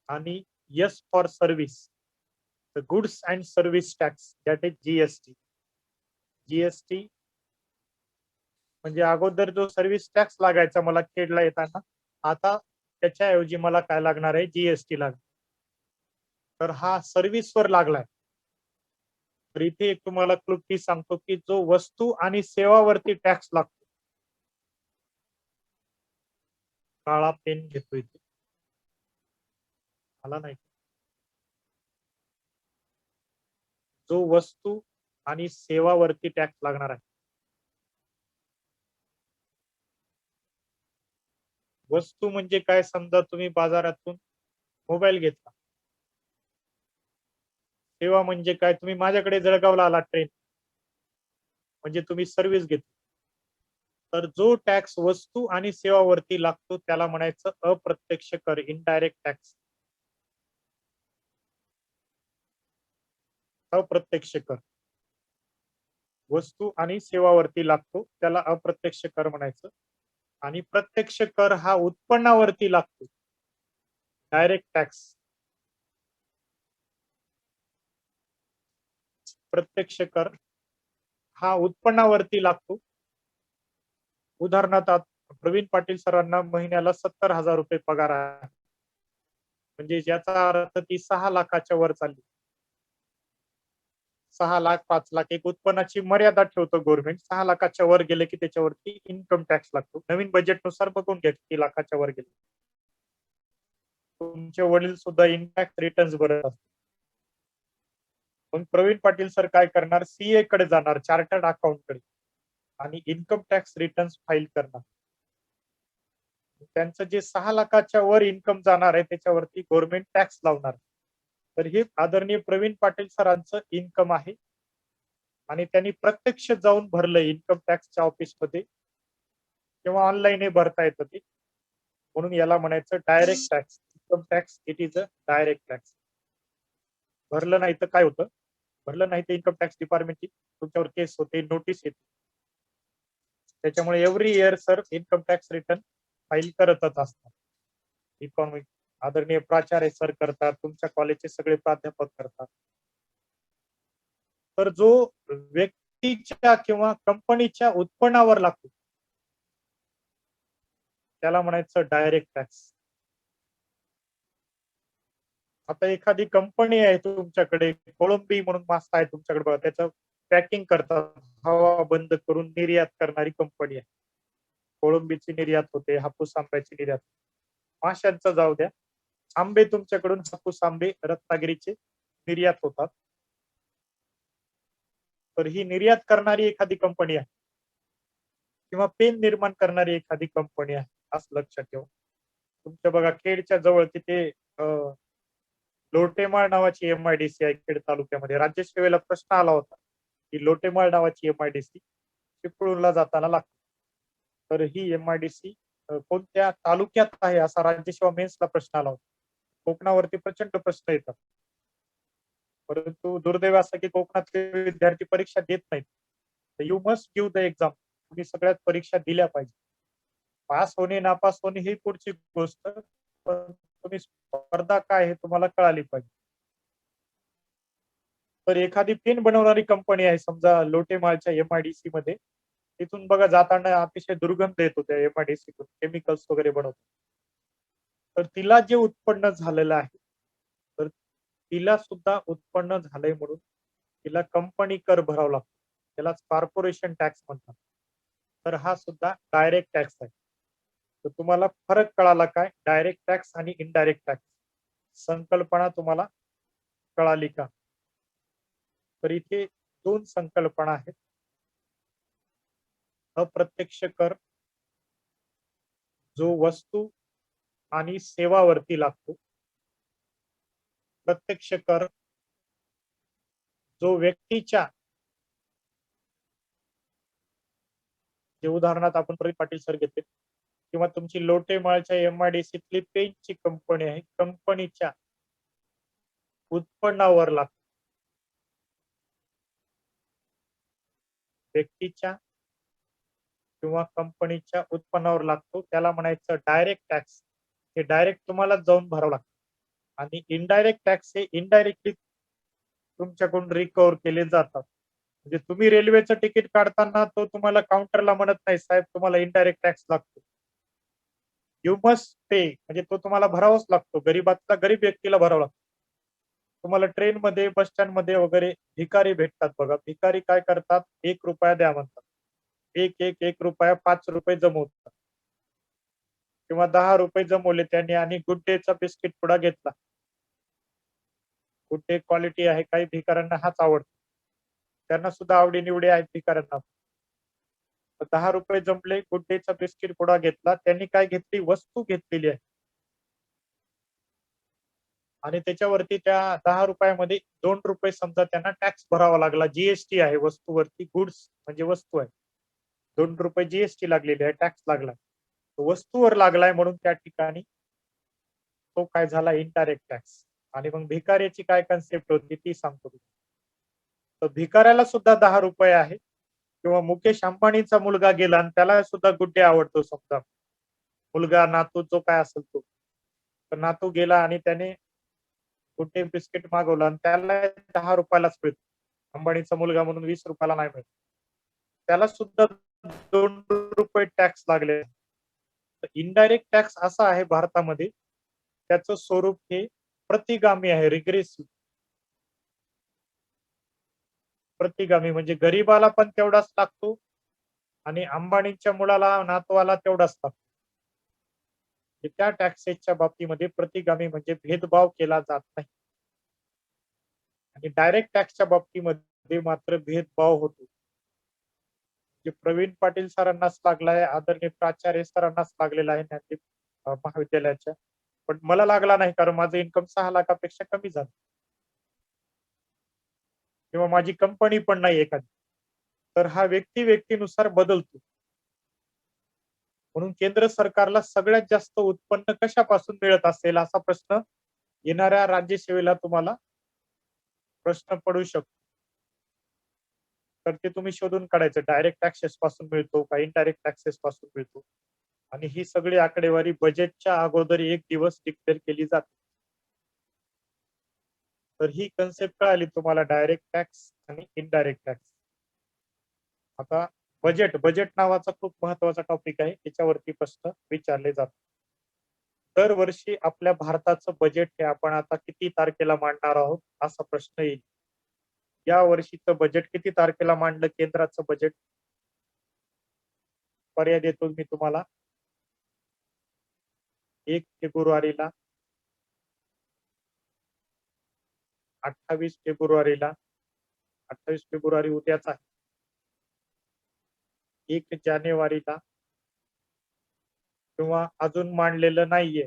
आणि S for service. Goods and service tax, that is GST. GST म्हणजे अगोदर जो सर्व्हिस टॅक्स लागायचा मला खेडला येताना, आता त्याच्याऐवजी मला काय लागणार आहे? जीएसटी लागणार. तर हा सर्व्हिसवर लागलाय. तर इथे एक तुम्हाला क्लुप्ती सांगतो की जो वस्तू आणि सेवावरती टॅक्स लागतो. काळा पेन घेतो इथे, आला नाही. जो वस्तू आणि सेवावरती टॅक्स लागणार आहे. वस्तू म्हणजे काय? समजा तुम्ही बाजारातून मोबाईल घेतला. सेवा म्हणजे काय? तुम्ही माझ्याकडे जळगावला आला ट्रेन, म्हणजे तुम्ही सर्व्हिस घेतली. तर जो टॅक्स वस्तू आणि सेवावरती लागतो त्याला म्हणायचं अप्रत्यक्ष कर, इनडायरेक्ट टॅक्स. अप्रत्यक्ष कर वस्तू आणि सेवावरती लागतो त्याला अप्रत्यक्ष कर म्हणायचं. आणि प्रत्यक्ष कर हा उत्पन्नावरती लागतो, डायरेक्ट टॅक्स. प्रत्यक्ष कर हा उत्पन्नावरती लागतो. उदाहरणार्थ प्रवीण पाटील सरांना महिन्याला 70,000 रुपये पगार आहे, म्हणजे ज्याचा अर्थ ती 6 लाखाच्या वर चालली. 6 लाख 5 लाख एक उत्पन्नाची मर्यादा ठेवतो गव्हर्नमेंट. 6 लाखाच्या वर गेले की त्याच्यावरती इन्कम टॅक्स लागतो. नवीन बजेटनुसार बघून घ्या किती लाखाच्या वर गेले. तुमचे वडील सुद्धा इनटॅक्स रिटर्न्स भरत असतात. मग प्रवीण पाटील सर काय करणार? सीए कडे जाणार, चार्टर्ड अकाउंटकडे, आणि इन्कम टॅक्स रिटर्न्स फाईल करणार. त्यांचं जे 6 लाखाच्या वर इन्कम जाणार आहे त्याच्यावरती गव्हर्नमेंट टॅक्स लावणार. तर हे आदरणीय प्रवीण पाटील सरांचं इन्कम आहे आणि त्यांनी प्रत्यक्ष जाऊन भरलं इन्कम टॅक्सच्या ऑफिसमध्ये किंवा ऑनलाईन भरता येतं ते. म्हणून याला म्हणायचं direct tax. Income tax it is a direct tax. भरलं नाही तर काय होतं? भरलं नाही तर इन्कम टॅक्स डिपार्टमेंटची तुमच्यावर केस होते, नोटीस येते. त्याच्यामुळे every year sir income tax return file करतच असतात. इकॉनॉमिक आदरणीय प्राचार्य सर करतात, तुमच्या कॉलेजचे सगळे प्राध्यापक करतात. तर जो व्यक्तीच्या किंवा कंपनीच्या उत्पन्नावर लागतो त्याला म्हणायचं डायरेक्ट टॅक्स. आता एखादी कंपनी आहे तुमच्याकडे, कोळंबी म्हणून मासा आहे तुमच्याकडे बघा, त्याचं पॅकिंग करतात, हवा बंद करून निर्यात करणारी कंपनी आहे. कोळंबीची निर्यात होते, हापूस आंब्याची निर्यात. माशांचं जाऊ द्या, आंबे तुमच्याकडून हापूस आंबे रत्नागिरीचे निर्यात होतात. तर ही निर्यात करणारी एखादी कंपनी आहे किंवा पेन निर्माण करणारी एखादी कंपनी आहे, असं लक्षात ठेवा. तुमच्या बघा खेडच्या जवळ तिथे लोटेमाळ नावाची MIDC आहे खेड तालुक्यामध्ये. राज्यसेवेला प्रश्न आला होता की लोटेमाळ नावाची MIDC चिपळूणला जाताना लागते. तर ही MIDC कोणत्या तालुक्यात आहे असा राज्यसेवा मेन्सला प्रश्न आला होता. कोकणावरती प्रचंड प्रश्न येतात, परंतु दुर्दैव असं की कोकणातले विद्यार्थी परीक्षा देत नाहीत. You must give the exam. तुम्ही सगळ्यात परीक्षा दिल्या पाहिजे. पास होणे नापास होणे ही पुढची गोष्ट, पण तुम्ही स्पर्धा काय हे तुम्हाला कळाली पाहिजे. तर एखादी पेन बनवणारी कंपनी आहे समजा लोटेमाळच्या MIDC मध्ये, तिथून बघा जाताना अतिशय दुर्गंध येतो त्या MIDC तून, केमिकल्स वगैरे बनवतो. तर तिला जे उत्पन्न झालेलं आहे, तर तिला सुद्धा उत्पन्न झालंय म्हणून तिला कंपनी कर भरावा लागतो. त्यालाच कॉर्पोरेशन टॅक्स म्हणतात. तर हा सुद्धा डायरेक्ट टॅक्स आहे. तर तुम्हाला फरक कळाला काय, डायरेक्ट टॅक्स आणि इनडायरेक्ट टॅक्स? संकल्पना तुम्हाला कळाली का? तर इथे दोन संकल्पना आहेत. अप्रत्यक्ष कर जो वस्तू आणि सेवावरती लागतो. प्रत्यक्ष कर जो व्यक्तीच्या, जे उदाहरणार्थ आपण प्रवीण पाटील सर घेतले, किंवा तुमची लोटेमाळच्या MIDCतली पेनची कंपनी आहे, कंपनीच्या उत्पन्नावर लागतो. व्यक्तीच्या किंवा कंपनीच्या उत्पन्नावर लागतो, त्याला म्हणायचं डायरेक्ट टॅक्स. हे डायरेक्ट तुम्हाला जाऊन भरावं लागतं. आणि इनडायरेक्ट टॅक्स हे इनडायरेक्टली तुमच्याकडून रिकव्हर केले जातात. म्हणजे तुम्ही रेल्वेचं तिकीट काढताना तो तुम्हाला काउंटरला म्हणत नाही, साहेब तुम्हाला इनडायरेक्ट टॅक्स लागतो. यू मस्ट पे, म्हणजे तो तुम्हाला भरावाच लागतो. गरीबातला गरीब व्यक्तीला भरावा लागतो. तुम्हाला ट्रेनमध्ये, बस स्टँड मध्ये वगैरे भिकारी भेटतात बघा. भिकारी काय करतात, 1 रुपया द्या म्हणतात. एक रुपया 5 रुपये जमवतात, किंवा 10 रुपये जमवले त्यांनी आणि गुड डेचा बिस्किट पुडा घेतला. गुड डे क्वालिटी आहे, काही भिकाऱ्यांना हाच आवडतो. त्यांना सुद्धा आवडी-निवडी आहेत भिकाऱ्यांना. 10 रुपये जमले, गुड डेचा बिस्किट पुडा घेतला. त्यांनी काय घेतली, वस्तू घेतलेली आहे. आणि त्याच्यावरती त्या 10 रुपयामध्ये 2 रुपये समजा त्यांना टॅक्स भरावा लागला. GST आहे वस्तूवरती, गुड्स म्हणजे वस्तू आहे. 2 रुपये GST लागलेली आहे, टॅक्स लागला. वस्तूवर लागलाय म्हणून त्या ठिकाणी तो काय झाला, इनडायरेक्ट टॅक्स. आणि मग भिकाऱ्याची काय कन्सेप्ट होती ती सांगतो. तर भिकाऱ्याला सुद्धा 10 रुपये आहे, किंवा मुकेश अंबानीचा मुलगा गेला आणि त्याला सुद्धा गुड डे आवडतो समजा, मुलगा नातू जो काय असेल तो, तर नातू गेला आणि त्याने गुड डे बिस्किट मागवलं आणि त्याला 10 रुपयालाच मिळतो. अंबानीचा मुलगा म्हणून 20 रुपयाला नाही मिळत. त्याला सुद्धा 2 रुपये टॅक्स लागले. इनडायरेक्ट टॅक्स असा आहे भारतामध्ये, त्याचं स्वरूप हे प्रतिगामी आहे, रिग्रेसिव्ह. प्रतिगामी म्हणजे गरीबाला पण तेवढाच लागतो आणि अंबानीच्या मुलाला, नातवाला तेवढाच लागतो. त्या टॅक्सेसच्या बाबतीमध्ये प्रतिगामी म्हणजे भेदभाव केला जात नाही. आणि डायरेक्ट टॅक्सच्या बाबतीमध्ये मात्र भेदभाव होतो. जे प्रवीण पाटील सरांनाच लागलाय, आदरणीय प्राचार्य सरांनाच लागलेला आहे ज्ञानदीप महाविद्यालयाच्या, पण मला लागला नाही, कारण माझं इन्कम 6 लाखापेक्षा कमी झालं, किंवा माझी कंपनी पण नाही एखादी. तर हा व्यक्तीनुसार बदलतो. म्हणून केंद्र सरकारला सगळ्यात जास्त उत्पन्न कशापासून मिळत असेल असा प्रश्न येणाऱ्या राज्यसेवेला तुम्हाला प्रश्न पडू शकतो. तर ते तुम्ही शोधून काढायचं, डायरेक्ट टॅक्सेस पासून मिळतो का इनडायरेक्ट टॅक्सेस पासून मिळतो. आणि ही सगळी आकडेवारी बजेटच्या अगोदर 1 दिवस डिक्लेअर केली जाते. तर ही कन्सेप्ट कळाली तुम्हाला, डायरेक्ट टॅक्स आणि इनडायरेक्ट टॅक्स. आता बजेट नावाचा खूप महत्वाचा टॉपिक आहे, त्याच्यावरती प्रश्न विचारले जातात. दरवर्षी आपल्या भारताचं बजेट हे आपण आता किती तारखेला मांडणार आहोत असा प्रश्न येईल. या वर्षीचं बजेट किती तारखेला मांडलं केंद्राचं बजेट? पर्याय देतो मी तुम्हाला. 1 फेब्रुवारीला, 28 फेब्रुवारीला, 28 फेब्रुवारी उद्याच आहे, 1 जानेवारीला किंवा अजून मांडलेलं नाहीये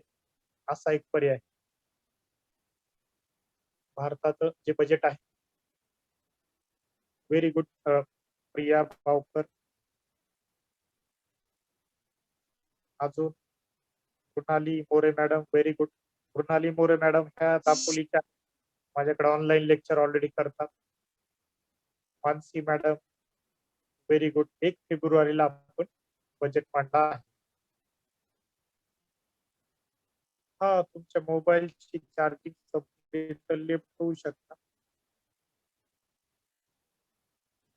असा एक पर्याय. भारताचं जे बजेट आहे. Very good Priya Bhavkar. अजून Krunali More madam, very good. Krunali More madam ह्या दापोलीच्या माझ्याकडे ऑनलाईन लेक्चर ऑलरेडी करतात. Mansi madam, very good. 1 फेब्रुवारीला आपण बजेट मांडला आहे. हा, तुमच्या मोबाईलची चार्जिंग संपली तर लिफ्ट होऊ शकता.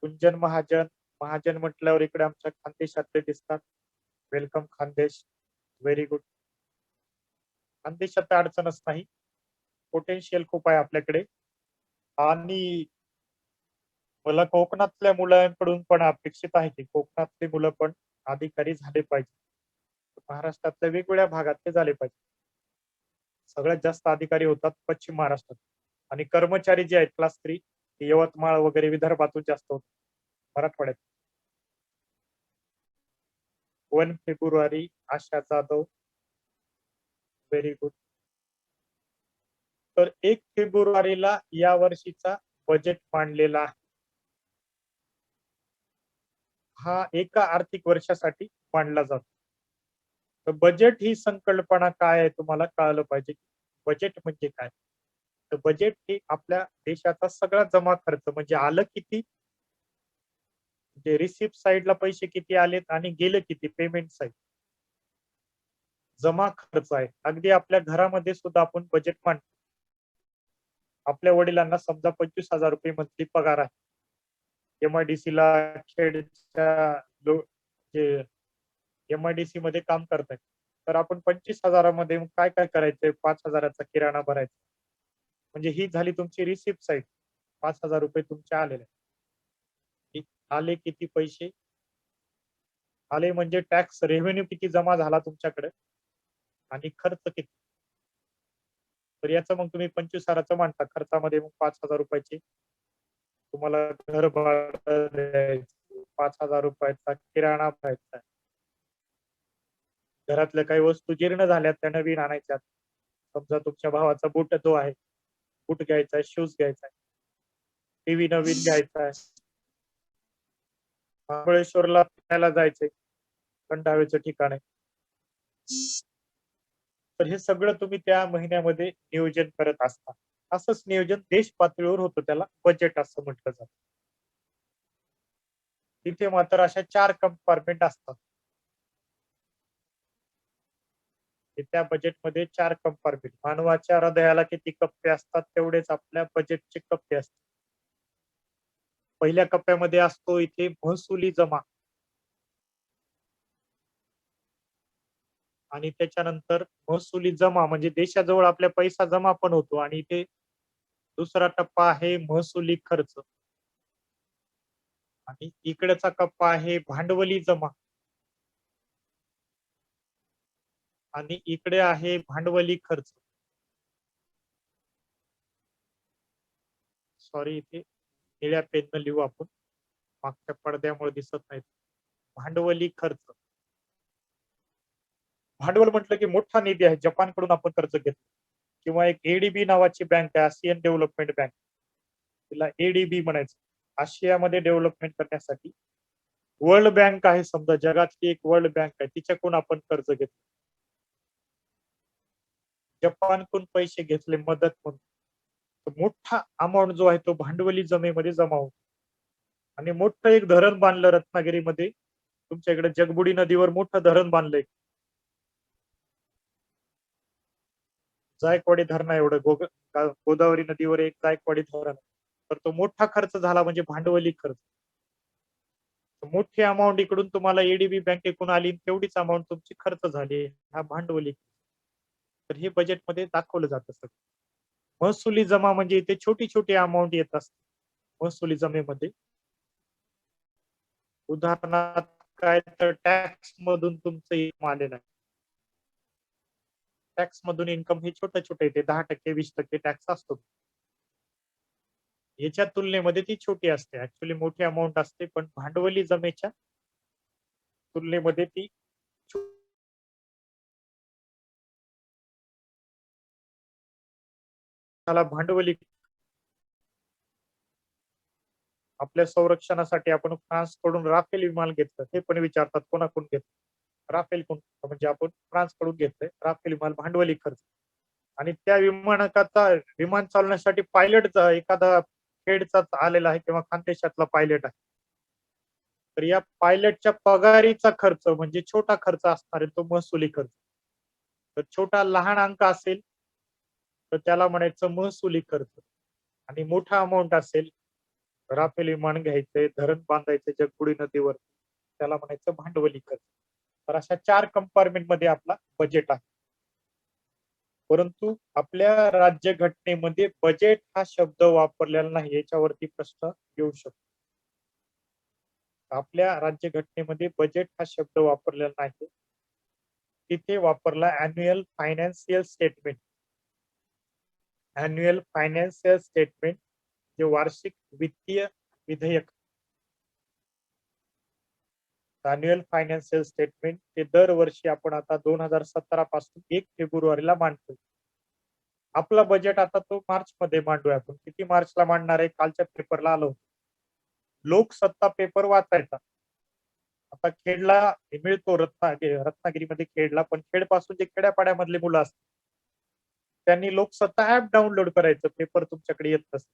गुंजन महाजन, महाजन म्हटल्यावर इकडे आमच्या खानदेशातले दिसतात. Welcome Khandesh, very good. खानदेशात अडचणच नाही, पोटेन्शियल खूप आहे आपल्याकडे. आणि मला कोकणातल्या मुलांकडून पण अपेक्षित आहे की कोकणातले मुलं पण अधिकारी झाले पाहिजे. महाराष्ट्रातल्या वेगवेगळ्या भागात ते झाले पाहिजे. सगळ्यात जास्त अधिकारी होतात पश्चिम महाराष्ट्रात आणि कर्मचारी जे आहेत क्लास 3 यवतमाळ वगैरे विदर्भातून जास्त होतात मराठवाड्यात. 1 फेब्रुवारी आशा जाधव, व्हेरी गुड. तर 1 फेब्रुवारीला या वर्षीचा बजेट मांडलेला आहे. हा एका आर्थिक वर्षासाठी मांडला जातो. तर बजेट ही संकल्पना काय आहे तुम्हाला कळलं पाहिजे. बजेट म्हणजे काय? तर बजेट हे आपल्या देशाचा सगळा जमा खर्च म्हणजे आलं किती, म्हणजे रिसिप्ट साइडला पैसे किती आलेत आणि गेले किती पेमेंट साइड, जमा खर्च आहे. अगदी आपल्या घरामध्ये सुद्धा आपण बजेट मांडतो. आपल्या वडिलांना समजा 25,000 रुपये मंथली पगार आहे. MIDC ला खेडच्या जे MIDC मध्ये काम करतायत, तर आपण 25,000 मध्ये काय काय करायचंय? 5,000चा किराणा भरायचा. म्हणजे ही झाली तुमची रिसिप्ट साइड. 5,000 रुपये तुमचे आलेले. आले किती पैसे? आले म्हणजे टॅक्स रेव्हेन्यू किती जमा झाला तुमच्याकडे आणि खर्च किती. तर याचं मग तुम्ही 25,000चं मांडता. खर्चामध्ये मग 5,000 रुपयाचे तुम्हाला घर भाडं द्यायचं, 5,000 रुपयाचा किराणा भरायचा. घरातल्या काही वस्तू जीर्ण झाल्यात त्या नवीन आणायच्यात. समजा तुमच्या भावाचा बूट जो आहे, बूट घ्यायचा, शूज घ्यायचा, टीव्ही नवीन घ्यायचा आहे, महाबळेश्वरला फिरायला जायचंय, थंड ठिकाण आहे. तर हे सगळं तुम्ही त्या महिन्यामध्ये नियोजन करत असता. असंच नियोजन देश पातळीवर होतं, त्याला बजेट असं म्हटलं जातं. तिथे मात्र अशा 4 कंपार्टमेंट असतात. त्या बजेटमध्ये 4 कंपार्टमेंट. मानवाच्या हृदयाला किती कप्पे असतात तेवढेच आपल्या बजेटचे कप्पे असतात. पहिल्या कप्प्यामध्ये असतो इथे महसुली जमा आणि त्याच्यानंतर महसुली जमा म्हणजे देशाजवळ आपल्या पैसा जमा पण होतो आणि इथे दुसरा टप्पा आहे महसुली खर्च आणि इकडेचा कप्पा आहे भांडवली जमा आणि इकडे आहे भांडवली खर्च. सॉरी, इथे निळ्या पेननं लिहू आपण, मागच्या पडद्यामुळे दिसत नाहीत. भांडवली खर्च. भांडवल म्हटलं की मोठा निधी आहे, जपानकडून आपण कर्ज घेतो किंवा एक ADB नावाची बँक आहे, आशियन डेव्हलपमेंट बँक, तिला ADB म्हणायचं. आशियामध्ये डेव्हलपमेंट करण्यासाठी वर्ल्ड बँक आहे, समजा जगातली एक वर्ल्ड बँक आहे, तिच्याकडून आपण कर्ज घेतो. जपानकडून पैसे घेतले मदत म्हणून. मोठा अमाऊंट जो आहे तो भांडवली जमेमध्ये जमा होतो. आणि मोठं एक धरण बांधलं रत्नागिरीमध्ये, तुमच्या इकडे जगबुडी नदीवर मोठं धरण बांधलंय, जायकवाडी धरण एवढं गोदावरी नदीवर एक जायकवाडी धरण. तर तो मोठा खर्च झाला म्हणजे भांडवली खर्च. मोठी अमाऊंट इकडून तुम्हाला ADB बँकेकडून आली, तेवढीच अमाऊंट तुमची खर्च झाली, हा भांडवली. तर हे बजेटमध्ये दाखवलं जातं सगळं. महसुली जमा म्हणजे इथे छोटी छोटी अमाऊंट येत असते महसुली जमेमध्ये. उदाहरणार्थ काय तर टॅक्स मधून तुमचं इन्कम आलेलं आहे. टॅक्स मधून इन्कम हे छोटं छोटं येते 10% 20% टॅक्स असतो. याच्या तुलनेमध्ये ती छोटी असते. ऍक्च्युली मोठी अमाऊंट असते, पण भांडवली जमेच्या तुलनेमध्ये ती त्याला भांडवली आपल्या संरक्षणासाठी आपण फ्रान्स कडून राफेल विमान घेतलं. ते पण विचारतात कोणाकडून घेतलं. राफेल कोण म्हणजे आपण फ्रान्स कडून घेतलंय राफेल विमान भांडवली खर्च. आणि त्या विमानकाचा विमान चालवण्यासाठी पायलट एखादा खेडचा आलेला आहे किंवा खानदेशातला पायलट आहे. तर या पायलटच्या पगारीचा खर्च म्हणजे छोटा खर्च असणार आहे तो महसुली खर्च. तर छोटा लहान अंक असेल तर त्याला म्हणायचं महसुली खर्च. आणि मोठा अमाऊंट असेल राफेल विमान घ्यायचंय, धरण बांधायचं जगबुडी नदीवर, त्याला म्हणायचं भांडवली खर्च. तर अशा 4 कंपार्टमेंट मध्ये आपला बजेट आहे. परंतु आपल्या राज्यघटनेमध्ये बजेट हा शब्द वापरलेला नाही, याच्यावरती प्रश्न येऊ शकतो. आपल्या राज्यघटनेमध्ये बजेट हा शब्द वापरलेला नाही. तिथे वापरला annual financial statement. Annual financial statement जे वार्षिक वित्तीय विधेयक. अॅन्युअल फायनान्शियल स्टेटमेंट ते दरवर्षी आपण आता 2017 पासून 1 फेब्रुवारीला मांडतो. आपला बजेट आता तो मार्च मध्ये मांडूया आपण. किती मार्चला मांडणार आहे? कालच्या पेपरला आलो. लोकसत्ता पेपर वाचायचा. आता खेडला मिळतो रत्नागिरीमध्ये खेडला, पण खेड पासून जे खेड्यापाड्यामधले मुलं असतात त्यांनी लोकसत्ता ऍप डाउनलोड करायचं. पेपर तुमच्याकडे येत नसेल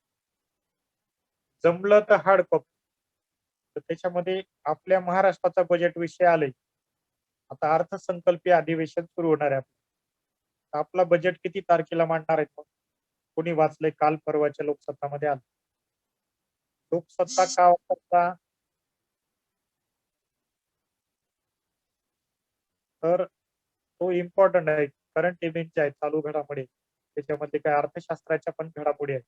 जमलं तर हार्ड कॉपी. तर त्याच्यामध्ये आपल्या महाराष्ट्राचा बजेट विषय आले. आता अर्थसंकल्पीय अधिवेशन सुरू होणार आहे. आपला बजेट किती तारखेला मांडणार आहे? कोणी वाचलंय? काल परवाच्या लोकसत्तामध्ये आलं. लोकसत्ता का वापरता? तर तो इम्पॉर्टंट आहे. करंट इव्हेंट आहे, चालू घडामोडी. त्याच्यामध्ये काय अर्थशास्त्राच्या पण घडामोडी आहेत.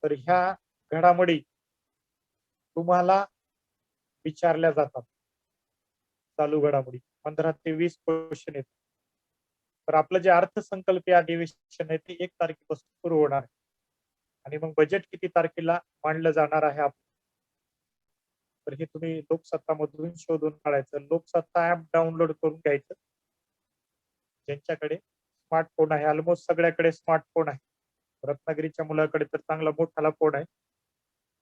तर ह्या घडामोडी तुम्हाला विचारल्या जातात. चालू घडामोडी 15 ते 20 क्वेश्चन येतात. तर आपलं जे अर्थसंकल्पीय अधिवेशन आहे ते 1 तारखेपासून सुरू होणार आहे. आणि मग बजेट किती तारखेला मांडलं जाणार आहे तर हे तुम्ही लोकसत्ता मधून शोधून काढायचं. लोकसत्ता ऍप डाउनलोड करून घ्यायचं. ज्यांच्याकडे स्मार्टफोन आहे, ऑलमोस्ट सगळ्याकडे स्मार्टफोन आहे. रत्नागिरीच्या मुलाकडे तर चांगला मोठाला फोन आहे.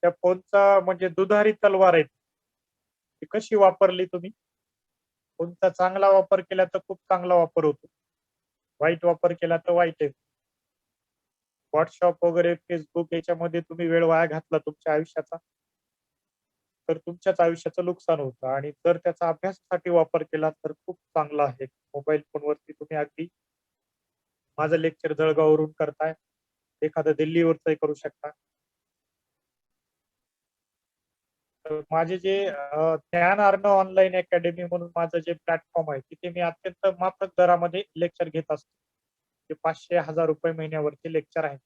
त्या फोनचा म्हणजे दुधारी तलवार आहे. ती कशी वापरली तुम्ही? फोनचा चांगला वापर केला तर खूप चांगला वापर होतो. वाईट वापर केला तर वाईट आहे. व्हॉट्सअप वगैरे फेसबुक याच्यामध्ये तुम्ही वेळ वाया घातला तुमच्या आयुष्याचा तर तुमच्याच आयुष्याचं नुकसान होतं. आणि जर त्याचा अभ्यासासाठी वापर केला तर खूप चांगला आहे. मोबाईल फोनवरती तुम्ही अगदी माझं लेक्चर जळगाववरून करताय, एखादं दिल्लीवरचंही करू शकता. तर माझे जे ज्ञान अर्णव ऑनलाईन अकॅडमी म्हणून माझं जे प्लॅटफॉर्म आहे तिथे मी अत्यंत माफक दरामध्ये लेक्चर घेत असतो. ते 500-1000 रुपये महिन्यावरचे लेक्चर आहे.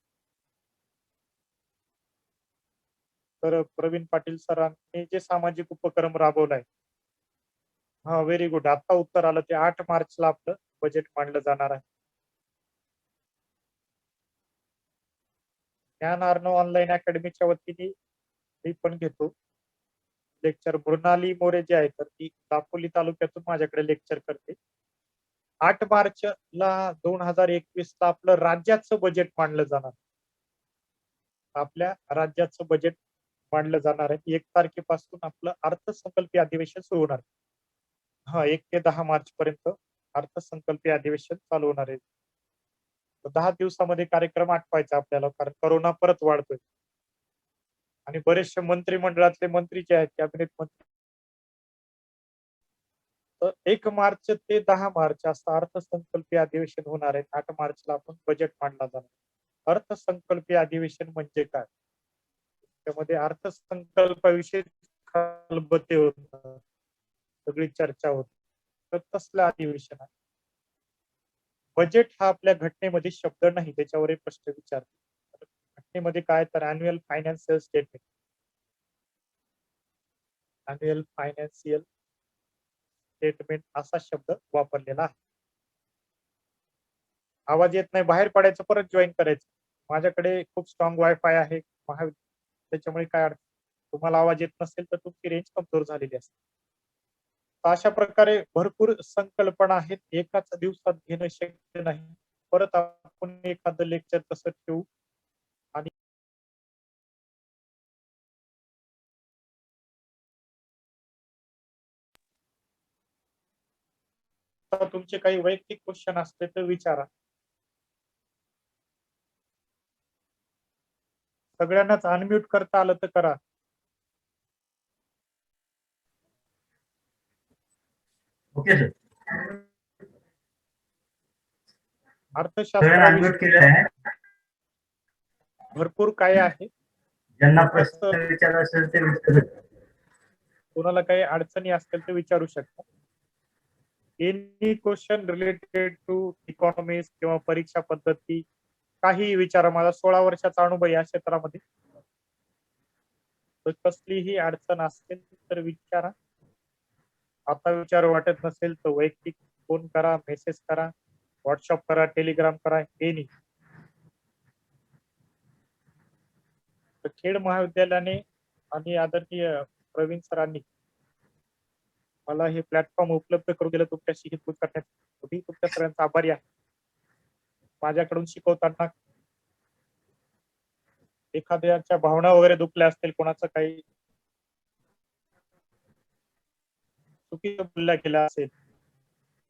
तर प्रवीण पाटील सरांनी जे सामाजिक उपक्रम राबवलाय. हा व्हेरी गुड. आता उत्तर आलं. ते 8 मार्चला आपलं बजेट मांडलं जाणार आहे. ज्ञान अर्णव ऑनलाईन अकॅडमीच्या वतीने मी पण घेतो लेक्चर. मृणाली मोरे जे आहे तर ती दापोली तालुक्यातून माझ्याकडे लेक्चर करते. 8 मार्चला 2021 ला आपलं राज्याचं बजेट मांडलं जाणार. आपल्या राज्याचं बजेट मांडलं जाणार आहे. 1 तारखेपासून आपलं अर्थसंकल्पीय अधिवेशन सुरू होणार. हा 1 ते 10 मार्च पर्यंत अर्थसंकल्पीय अधिवेशन चालू होणार आहे. 10 दिवसामध्ये कार्यक्रम आटवायचा आपल्याला, कारण कोरोना परत वाढतोय. आणि बरेचसे मंत्रिमंडळातले मंत्री जे आहेत कॅबिनेट मंत्री, तर 1 मार्च ते 10 मार्च असं अर्थसंकल्पीय अधिवेशन होणार आहे. 8 मार्चला आपण बजेट मांडला जाणार. अर्थसंकल्पीय अधिवेशन म्हणजे काय? त्यामध्ये अर्थसंकल्पाविषयी खलबत्ते होतात, सगळी चर्चा होते. तर तसलं अधिवेशन आहे. बजेट हा आपल्या घटनेमध्ये शब्द नाही, त्याच्यावर एक प्रश्न विचारतो. घटनेमध्ये काय तर annual financial statement, annual financial statement असा शब्द वापरलेला आहे. आवाज येत नाही, बाहेर पडायचं, परत जॉईन करायचं. माझ्याकडे खूप स्ट्रॉंग वायफाय आहे त्याच्यामुळे काय अडचण. तुम्हाला आवाज येत नसेल तर तुमची रेंज कमजोर झालेली असते. तर अशा प्रकारे भरपूर संकल्पना आहेत, एकाच दिवसात घेणं शक्य नाही. परत आपण एखादं लेक्चर तसं ठेवू आणि तुमचे काही वैयक्तिक क्वेश्चन असते तर विचारा. सगळ्यांनाच अनम्यूट करता आलं तर करा. ओके सर, सगळ्यांना अनम्यूट अर्थशास्त्र केलेलं आहे. भरपूर काय आहे, ज्यांना प्रश्न विचारायचा असेल ते विचारू. कोणाला काही अडचणी असतील तर विचारू शकता. Any question related to economics किंवा परीक्षा पद्धती, काही विचारा. माझा 16 वर्षाचा अनुभव या क्षेत्रामध्ये. तर कसलीही अडचण असेल तर विचारा. आता विचार वाटत नसेल तर वैयक्तिक फोन करा, मेसेज करा, व्हॉट्सअप करा, टेलिग्राम करा, एनी. तर खेड महाविद्यालयाने आणि आदरणीय प्रवीण सरांनी मला हे प्लॅटफॉर्म उपलब्ध करून दिलं तुमच्याशी हितगुज करण्यासाठी तुमच्या सगळ्यांचा आभारी आहे. माझ्याकडून शिकवताना एखाद्याच्या भावना वगैरे दुखल्या असतील, कोणाचं काही चुकीचं बोलल्या गेला असेल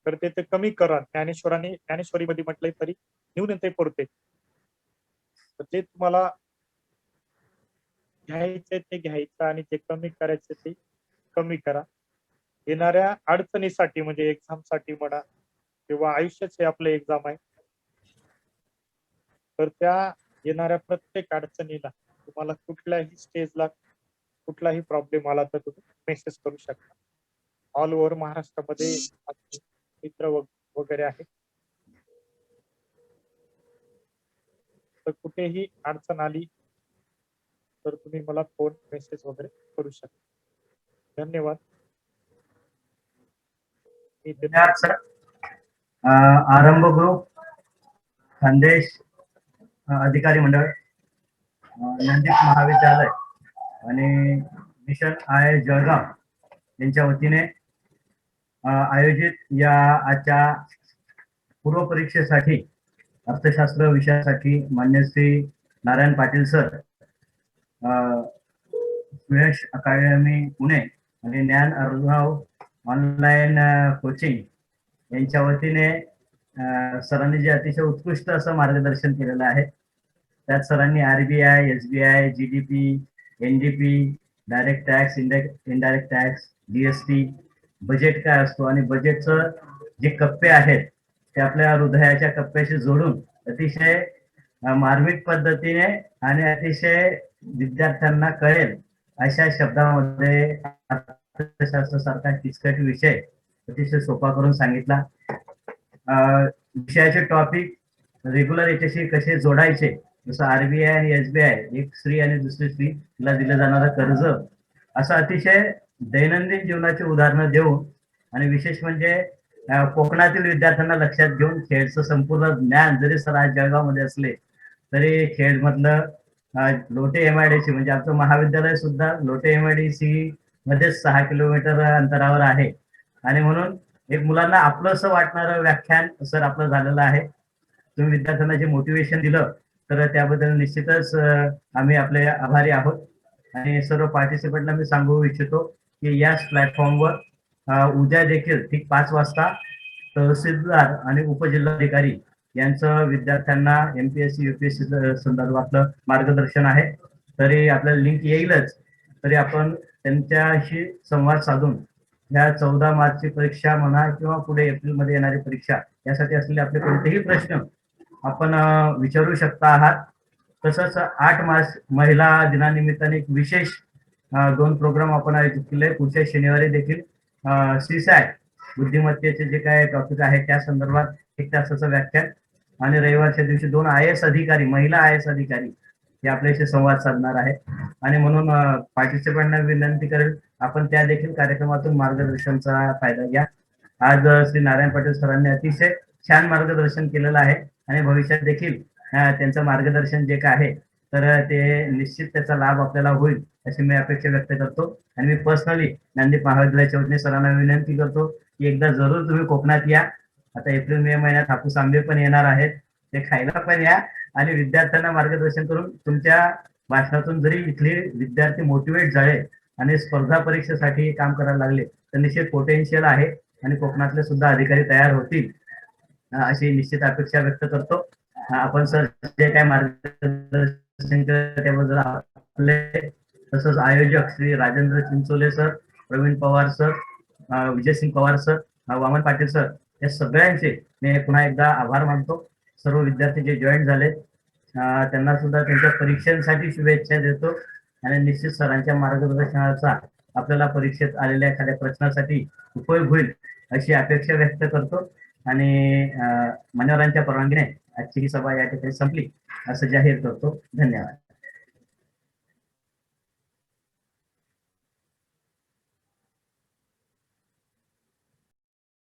तर ते कमी करा. ज्ञानेश्वरीमध्ये म्हटलंय तरी घेऊन ते पुरते. तर जे तुम्हाला घ्यायचे ते घ्यायचं आणि जे कमी करायचे ते कमी करा. येणाऱ्या अडचणीसाठी म्हणजे एक्झामसाठी म्हणा किंवा आयुष्याच हे आपलं एक्झाम आहे, तर त्या येणाऱ्या प्रत्येक अडचणीला तुम्हाला कुठल्याही स्टेजला कुठलाही प्रॉब्लेम आला तर तुम्ही मेसेज करू शकता. ऑल ओव्हर महाराष्ट्रामध्ये मित्र वगैरे आहेत, तर कुठेही अडचण आली तर तुम्ही मला फोन मेसेज वगैरे करू शकता. धन्यवाद. धन्यवाद सर. आरंभ ग्रुप, खानदेश अधिकारी मंडळ, नंदित महाविद्यालय आणि मिशन आय जळगाव यांच्या वतीने आयोजित या आजच्या पूर्व परीक्षेसाठी अर्थशास्त्र विषयासाठी मान्य श्री नारायण पाटील सर, सुयश अकादमी पुणे आणि ज्ञान अर्णव ऑनलाईन कोचिंग यांच्या वतीने सरांनी जे अतिशय उत्कृष्ट असं मार्गदर्शन केलेलं आहे. त्यात सरांनी RBI, SBI, GDP, NDP, direct tax, indirect tax, GST, budget काय असतो आणि बजेटचं जे कप्पे आहेत ते आपल्या हृदयाच्या कप्प्याशी जोडून अतिशय मार्मिक पद्धतीने आणि अतिशय विद्यार्थ्यांना कळेल अशा शब्दामध्ये अर्थशास्त्र सारखा किचकट विषय अतिशय सोपा करून सांगितला. विषयाचे टॉपिक रेग्युलर याच्याशी कसे जोडायचे, जसं RBI आणि SBI, एक स्त्री आणि दुसरी स्त्रीला दिलं जाणारं कर्ज, असं अतिशय दैनंदिन जीवनाची उदाहरणं देऊन आणि विशेष म्हणजे कोकणातील विद्यार्थ्यांना लक्षात घेऊन खेळचं संपूर्ण ज्ञान जरी सर आज जळगावमध्ये असले तरी खेडमधलं लोटे MIDC म्हणजे आमचं महाविद्यालय सुद्धा लोटे MIDC मध्येच 6 किलोमीटर अंतरावर आहे आणि म्हणून एक मुलांना आपलंसं वाटणारं व्याख्यान सर आपलं झालेलं आहे. तुम्ही विद्यार्थ्यांना जे मोटिवेशन दिलं तर त्याबद्दल निश्चितच आम्ही आपले आभारी आहोत. आणि सर्व पार्टिसिपंटला मी सांगू इच्छितो की याच प्लॅटफॉर्मवर उद्या देखील ठीक 5 वाजता तहसीलदार आणि उपजिल्हाधिकारी यांचं विद्यार्थ्यांना MPSC UPSC संदर्भातलं मार्गदर्शन आहे. तरी आपल्याला लिंक येईलच, तरी आपण त्यांच्याशी संवाद साधून या 14 मार्चची परीक्षा म्हणा किंवा पुढे एप्रिलमध्ये येणारी परीक्षा यासाठी असलेले आपले कोणतेही प्रश्न आपण विचारू शकता आहात. तसंच 8 मार्च महिला दिनानिमित्ताने एक विशेष 2 प्रोग्राम आपण आयोजित केले. पुढच्या शनिवारी देखील CSAT बुद्धिमत्तेचे जे काय टॉपिक आहे त्या संदर्भात 1 तासाचं व्याख्यान आणि रविवारच्या दिवशी 2 IAS अधिकारी, महिला IAS अधिकारी हे आपल्याशी संवाद साधणार आहे. आणि म्हणून पार्टिसिपंटना विनंती करेल, आपण त्या देखील कार्यक्रमातून मार्गदर्शनचा फायदा घ्या. आज श्री नारायण पाटील सरांनी अतिशय छान मार्गदर्शन केलेलं आहे आणि भविष्यात देखील त्यांचं मार्गदर्शन जे काय आहे तर ते निश्चित त्याचा लाभ आपल्याला होईल अशी मी अपेक्षा व्यक्त करतो. आणि मी पर्सनली ज्ञानदीप महाविद्यालयाच्या वतीने सरांना विनंती करतो की एकदा जरूर तुम्ही कोकणात या. आता एप्रिल मे महिन्यात हापूस आंबे पण येणार आहेत, ते खायला पण या आणि विद्यार्थ्यांना मार्गदर्शन करून तुमच्या भाषणातून जरी इथले विद्यार्थी मोटिवेट झाले आणि स्पर्धा परीक्षेसाठी काम करायला लागले तर निश्चित पोटेन्शियल आहे आणि कोकणातले सुद्धा अधिकारी तयार होतील अशी निश्चित अपेक्षा व्यक्त करतो. आपण सर जे काय मार्गदर्शन त्याबद्दल आपले तसंच आयोजक Shri Rajendra Chinchole sir, Praveen Pawar sir, Vijaysing Pawar sir, Vaman Patil sir या सगळ्यांचे मी पुन्हा एकदा आभार मानतो. सर्व विद्यार्थी जे जॉईन झाले त्यांना सुद्धा त्यांच्या परीक्षांसाठी शुभेच्छा देतो आणि निश्चित सरांच्या मार्गदर्शनाचा आपल्याला परीक्षेत आलेल्या एखाद्या प्रश्नासाठी उपयोग होईल अशी अपेक्षा व्यक्त करतो. आणि मान्यवरांच्या परवानगीने आजची ही सभा या ठिकाणी संपली असं जाहीर करतो. धन्यवाद.